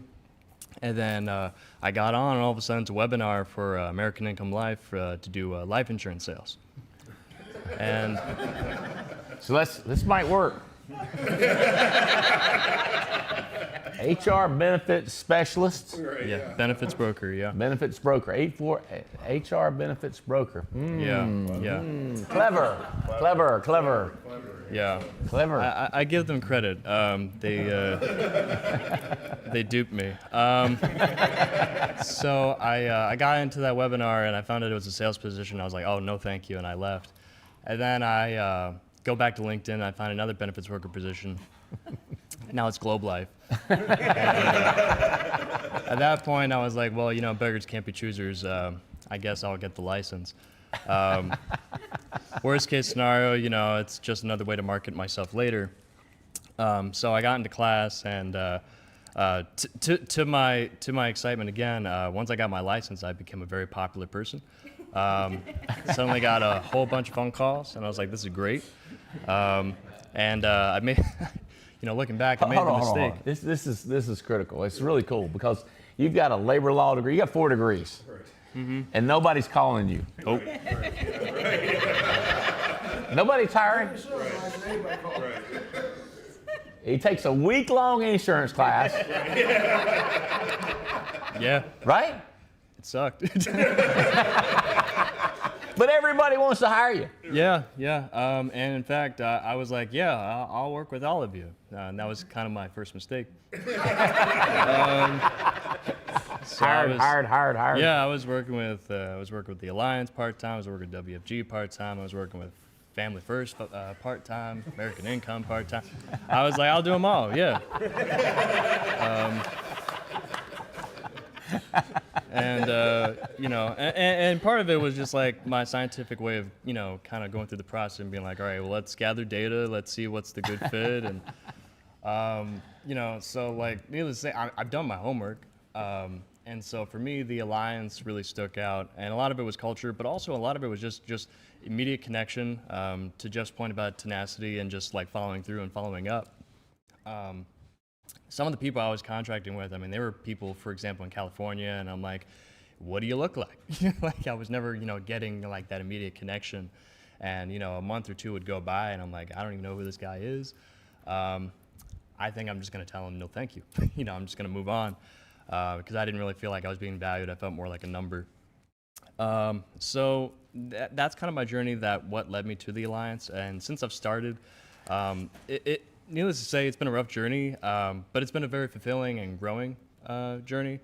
Speaker 15: and then I got on, and all of a sudden it's a webinar for American Income Life to do life insurance sales. And
Speaker 8: so this might work. HR benefits specialist.
Speaker 15: Yeah, benefits broker, yeah.
Speaker 8: Benefits broker, HR benefits broker.
Speaker 15: Yeah.
Speaker 8: Clever.
Speaker 15: Yeah.
Speaker 8: Clever.
Speaker 15: I give them credit. They duped me. So I got into that webinar and I found out it was a sales position. I was like, oh, no, thank you, and I left. And then I go back to LinkedIn and I find another benefits worker position. Now it's Globe Life. At that point, I was like, well, beggars can't be choosers. I guess I'll get the license. Worst case scenario, it's just another way to market myself later. So I got into class, and to my excitement again, once I got my license, I became a very popular person. Suddenly got a whole bunch of phone calls, and I was like, this is great. I made, looking back, I made the mistake.
Speaker 8: Hold on. This is critical. It's really cool because you've got a labor law degree. You got 4 degrees.
Speaker 15: Mm-hmm.
Speaker 8: And nobody's calling you.
Speaker 15: Oh.
Speaker 8: Nobody's hiring. He takes a week-long insurance class.
Speaker 15: Yeah.
Speaker 8: Right?
Speaker 15: It sucked.
Speaker 8: But everybody wants to hire you.
Speaker 15: Yeah. And in fact, I was like, yeah, I'll work with all of you. And that was kind of my first mistake. So
Speaker 8: hired.
Speaker 15: Yeah, I was working with the Alliance part-time. I was working with WFG part-time. I was working with Family First part-time, American Income part-time. I was like, I'll do them all, yeah. And part of it was just like my scientific way of, kind of going through the process and being like, all right, well, let's gather data. Let's see what's the good fit. And, so like, needless to say, I've done my homework. And so for me, the Alliance really stuck out. And a lot of it was culture, but also a lot of it was just immediate connection, to Jeff's point about tenacity and just like following through and following up. Some of the people I was contracting with, they were people, for example, in California, and I'm like, what do you look like? Like I was never, getting like that immediate connection. And, a month or two would go by and I'm like, I don't even know who this guy is. I think I'm just gonna tell him no thank you. I'm just gonna move on. Because I didn't really feel like I was being valued. I felt more like a number. So that's kind of my journey, what led me to the Alliance. And since I've started, needless to say, it's been a rough journey, but it's been a very fulfilling and growing journey.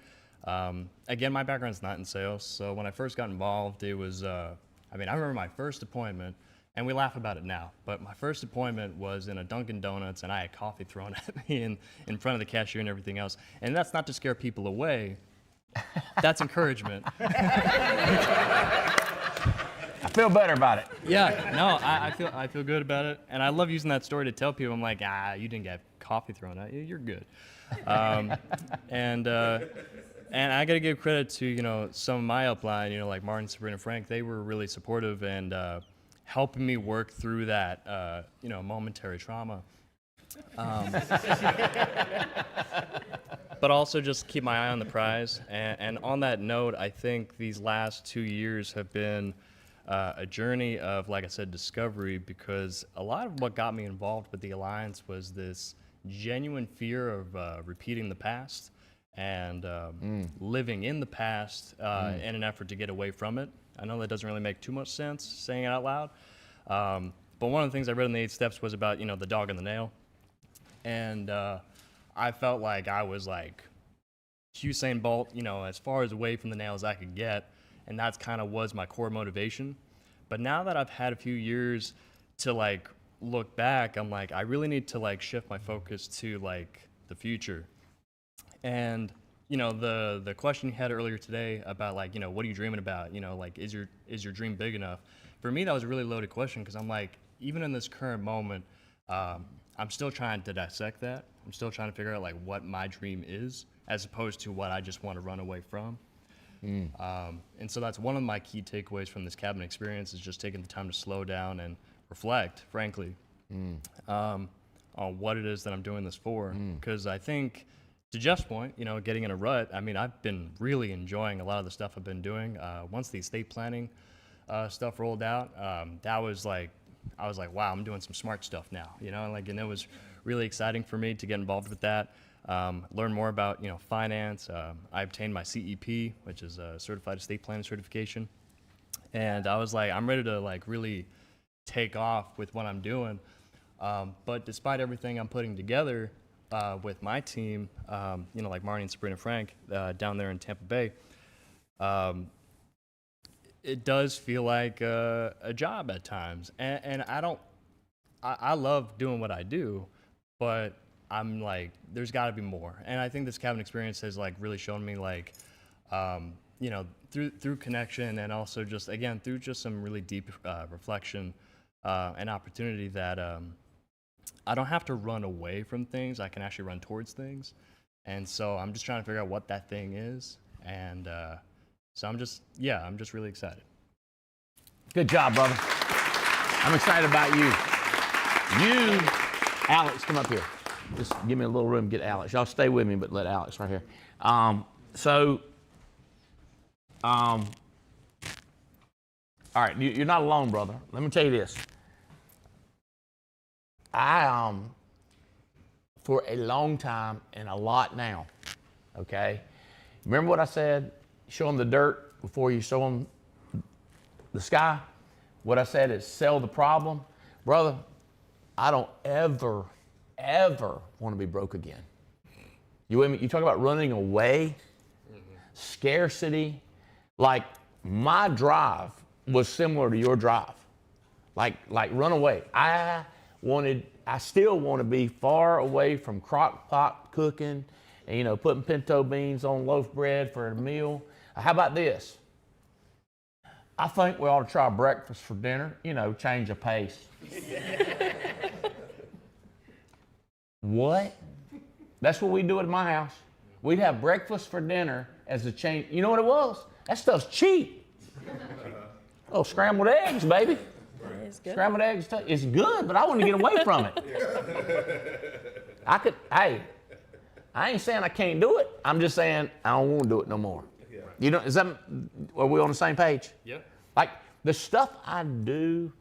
Speaker 15: Again, my background's not in sales, so when I first got involved, it was, I remember my first appointment, and we laugh about it now, but my first appointment was in a Dunkin' Donuts, and I had coffee thrown at me in front of the cashier and everything else. And that's not to scare people away. That's encouragement.
Speaker 8: I feel better about it.
Speaker 15: Yeah, no, I feel good about it. And I love using that story to tell people, I'm like, you didn't get coffee thrown at you, you're good. And I got to give credit to, some of my upline, like Martin, Sabrina, Frank, they were really supportive and helping me work through that, momentary trauma. But also just keep my eye on the prize. And on that note, I think these last 2 years have been a journey of, like I said, discovery, because a lot of what got me involved with the Alliance was this genuine fear of repeating the past and living in the past in an effort to get away from it. I know that doesn't really make too much sense saying it out loud. But one of the things I read in the 8 Steps was about, the dog and the nail. And I felt like I was like Usain Bolt, as far as away from the nail as I could get. And that's kind of was my core motivation. But now that I've had a few years to like look back, I'm like, I really need to like shift my focus to like the future. And the question you had earlier today about like, what are you dreaming about? Like, is your dream big enough? For me, that was a really loaded question, because I'm like, even in this current moment, I'm still trying to dissect that. I'm still trying to figure out like what my dream is, as opposed to what I just want to run away from. And so that's one of my key takeaways from this cabin experience, is just taking the time to slow down and reflect, frankly, on what it is that I'm doing this for. Because I think, to Jeff's point, getting in a rut, I've been really enjoying a lot of the stuff I've been doing. Once the estate planning stuff rolled out, that was like, I was like, wow, I'm doing some smart stuff now, and it was really exciting for me to get involved with that. Learn more about, finance. I obtained my CEP, which is a Certified Estate Planning certification. And I was like, I'm ready to like really take off with what I'm doing. But despite everything I'm putting together with my team, like Marnie and Sabrina Frank down there in Tampa Bay, it does feel like a job at times. And I love doing what I do, but I'm like, there's got to be more. And I think this cabin experience has like really shown me like, through connection and also just, again, through just some really deep reflection and opportunity that I don't have to run away from things. I can actually run towards things. And so I'm just trying to figure out what that thing is. And so I'm just really excited.
Speaker 8: Good job, brother. I'm excited about you. Alex, come up here. Just give me a little room, get Alex. Y'all stay with me, but let Alex right here. All right, you're not alone, brother. Let me tell you this. I, for a long time and a lot now, okay? Remember what I said? Show them the dirt before you show them the sky. What I said is sell the problem. Brother, I don't ever want to be broke again. You with me? You talk about running away, scarcity. Like my drive was similar to your drive. Like run away. I still want to be far away from crock pot cooking and, putting pinto beans on loaf bread for a meal. How about this? I think we ought to try breakfast for dinner, change of pace. What? That's what we do at my house. We'd have breakfast for dinner as a change. You know what it was? That stuff's cheap. Oh, scrambled eggs, baby.
Speaker 16: It's good.
Speaker 8: Scrambled eggs, it's good, but I want to get away from it. I ain't saying I can't do it. I'm just saying I don't want to do it no more. Are we on the same page?
Speaker 15: Yep.
Speaker 8: Like the stuff I do,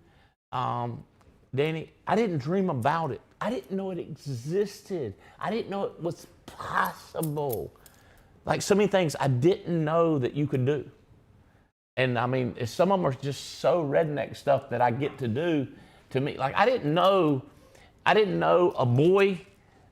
Speaker 8: Danny, I didn't dream about it. I didn't know it existed. I didn't know it was possible. Like so many things I didn't know that you could do. And I mean, some of them are just so redneck stuff that I get to do to me. Like I didn't know a boy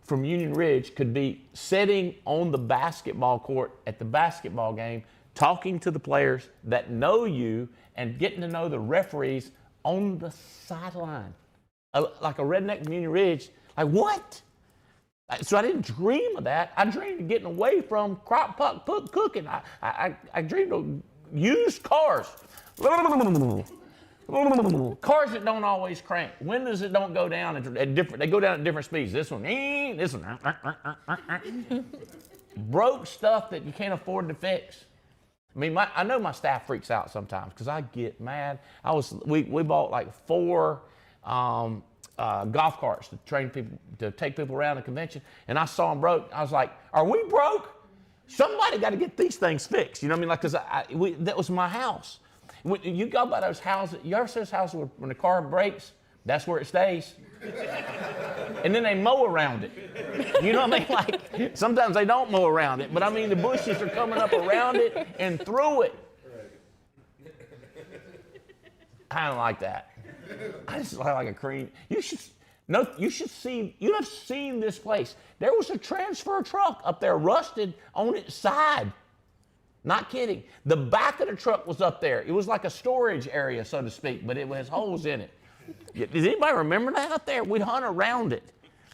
Speaker 8: from Union Ridge could be sitting on the basketball court at the basketball game, talking to the players that know you and getting to know the referees on the sideline. Like a redneck from Union Ridge. Like what? So I didn't dream of that. I dreamed of getting away from crock pot cooking. I dreamed of used cars. Cars that don't always crank. Windows that don't go down at different, they go down at different speeds. This one. Broke stuff that you can't afford to fix. I mean, I know my staff freaks out sometimes because I get mad. We bought like 4 golf carts to take people around the convention, and I saw them broke. I was like, "Are we broke? Somebody got to get these things fixed." You know what I mean? Like, because that was my house. You go by those houses. You ever see those houses where when the car breaks, that's where it stays, and then they mow around it. You know what I mean? Like sometimes they don't mow around it, but I mean the bushes are coming up around it and through it. I don't like that. I just like a cream. You have seen this place. There was a transfer truck up there rusted on its side. Not kidding. The back of the truck was up there. It was like a storage area, so to speak, but it has holes in it. Does anybody remember that up there? We'd hunt around it.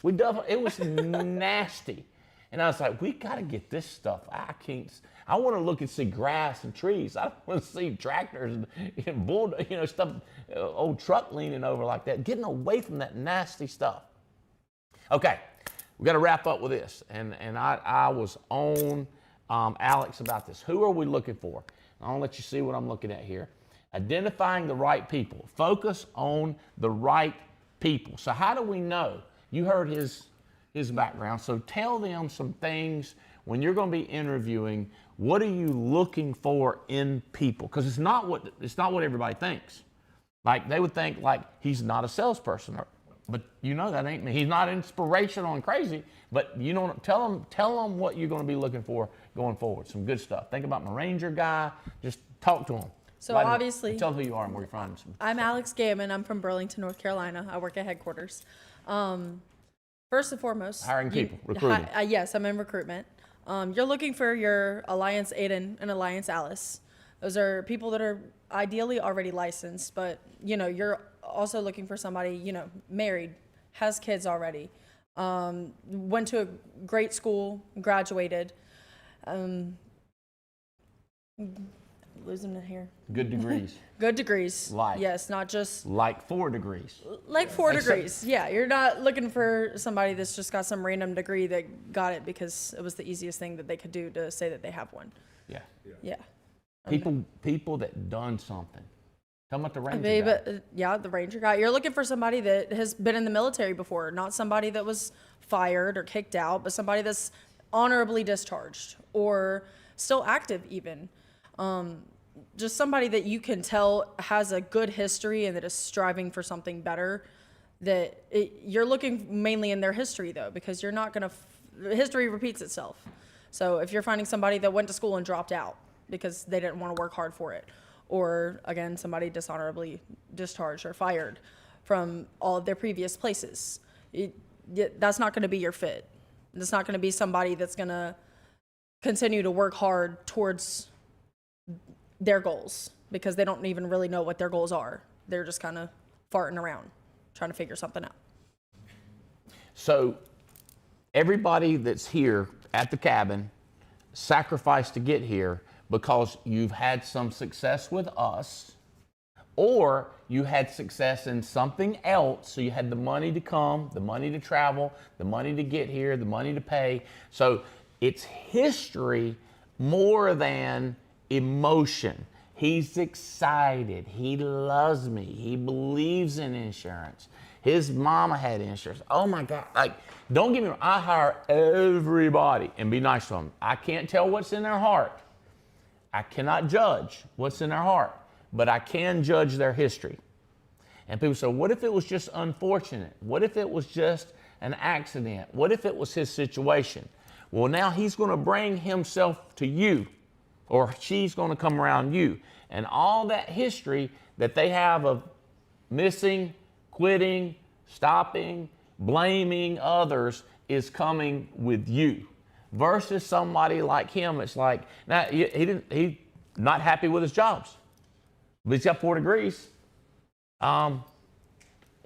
Speaker 8: It was nasty. And I was like, we got to get this stuff. I want to look and see grass and trees. I don't want to see tractors and bull, stuff, old truck leaning over like that. Getting away from that nasty stuff. Okay, we got to wrap up with this. And I was on Alex about this. Who are we looking for? I'll let you see what I'm looking at here. Identifying the right people. Focus on the right people. So how do we know? You heard his background. So tell them some things when you're going to be interviewing. What are you looking for in people? Because it's not what everybody thinks. Like they would think like he's not a salesperson, But you know that ain't me. He's not inspirational and crazy, but you know, tell him what you're going to be looking for going forward. Some good stuff. Think about my Ranger guy. Just talk to him.
Speaker 16: So obviously,
Speaker 8: tell who you are and where you're from.
Speaker 16: I'm Alex Gammon. I'm from Burlington, North Carolina. I work at headquarters. First and foremost,
Speaker 8: hiring people, recruiting.
Speaker 16: Yes, I'm in recruitment. You're looking for your Alliance Aiden and Alliance Alice. Those are people that are ideally already licensed, but you know, you're also looking for somebody, you know, married, has kids already, went to a great school, graduated. Losing it here.
Speaker 8: Good degrees.
Speaker 16: Good degrees.
Speaker 8: Like.
Speaker 16: Yes, not just.
Speaker 8: Like 4 degrees.
Speaker 16: Like 4 degrees. Yeah, you're not looking for somebody that's just got some random degree that got it because it was the easiest thing that they could do to say that they have one.
Speaker 8: Yeah.
Speaker 16: Yeah.
Speaker 8: People that done something. Tell them about the Ranger guy.
Speaker 16: Yeah, the Ranger guy. You're looking for somebody that has been in the military before, not somebody that was fired or kicked out, but somebody that's honorably discharged or still active even. Just somebody that you can tell has a good history and that is striving for something better. You're looking mainly in their history though, because you're not going to, history repeats itself. So if you're finding somebody that went to school and dropped out because they didn't want to work hard for it, or again, somebody dishonorably discharged or fired from all of their previous places, that's not going to be your fit. That's not going to be somebody that's going to continue to work hard towards their goals because they don't even really know what their goals are. They're just kind of farting around trying to figure something out.
Speaker 8: So everybody that's here at the cabin sacrificed to get here because you've had some success with us or you had success in something else. So you had the money to come, the money to travel, the money to get here, the money to pay. So it's history more than emotion. He's excited. He loves me. He believes in insurance. His mama had insurance. Oh my God. Like, don't get me wrong. I hire everybody and be nice to them. I can't tell what's in their heart. I cannot judge what's in their heart, but I can judge their history. And people say, what if it was just unfortunate? What if it was just an accident? What if it was his situation? Well, now he's going to bring himself to you, or she's going to come around you. And all that history that they have of missing, quitting, stopping, blaming others is coming with you. Versus somebody like him, it's like, now he's not happy with his jobs, but he's got 4 degrees.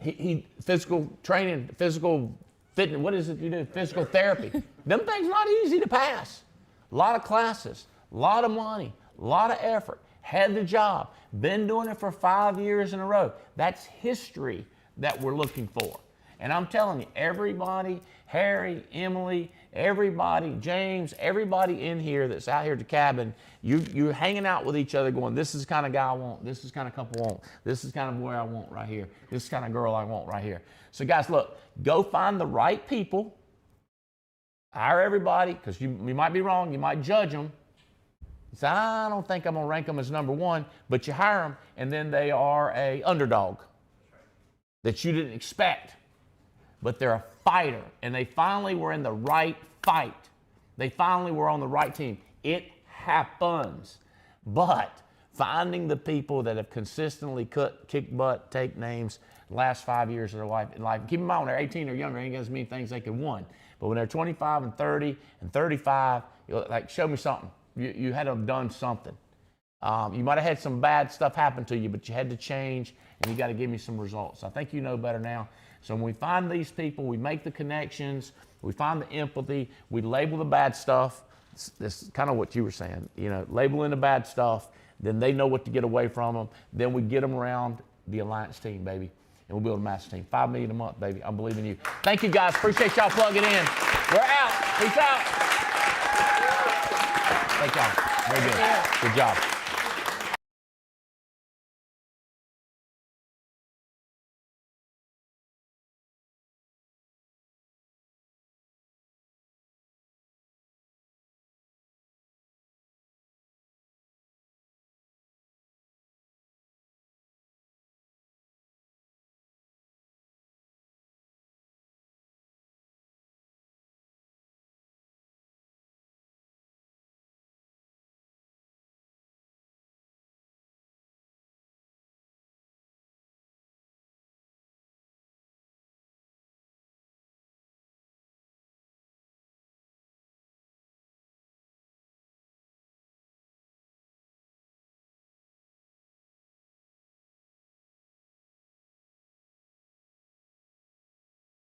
Speaker 8: He physical training, physical fitness, what is it you do? Physical therapy. Them things not easy to pass. A lot of classes, a lot of money, a lot of effort. Had the job, been doing it for 5 years in a row. That's history that we're looking for. And I'm telling you, everybody, Harry, Emily, everybody, James, everybody in here that's out here at the cabin, you're hanging out with each other going, this is the kind of guy I want, this is the kind of couple I want, this is the kind of boy I want right here, this is the kind of girl I want right here. So guys, look, go find the right people, hire everybody, because you might be wrong, you might judge them. You say, I don't think I'm going to rank them as number 1, but you hire them, and then they are a underdog that you didn't expect. But they're a fighter, and they finally were in the right fight. They finally were on the right team. It happens. But finding the people that have consistently kicked butt, take names, the last 5 years of their life, keep in mind when they're 18 or younger, ain't as many things they could win. But when they're 25 and 30 and 35, like, show me something. You had to have done something. You might have had some bad stuff happen to you, but you had to change, and you got to give me some results. I think you know better now. So when we find these people, we make the connections, we find the empathy, we label the bad stuff. This is kind of what you were saying, labeling the bad stuff, then they know what to get away from them. Then we get them around the Alliance team, baby, and we'll build a master team. $5 million a month, baby. I believe in you. Thank you, guys. Appreciate y'all plugging in. We're out. Peace out. Thank y'all. Very good. Good job.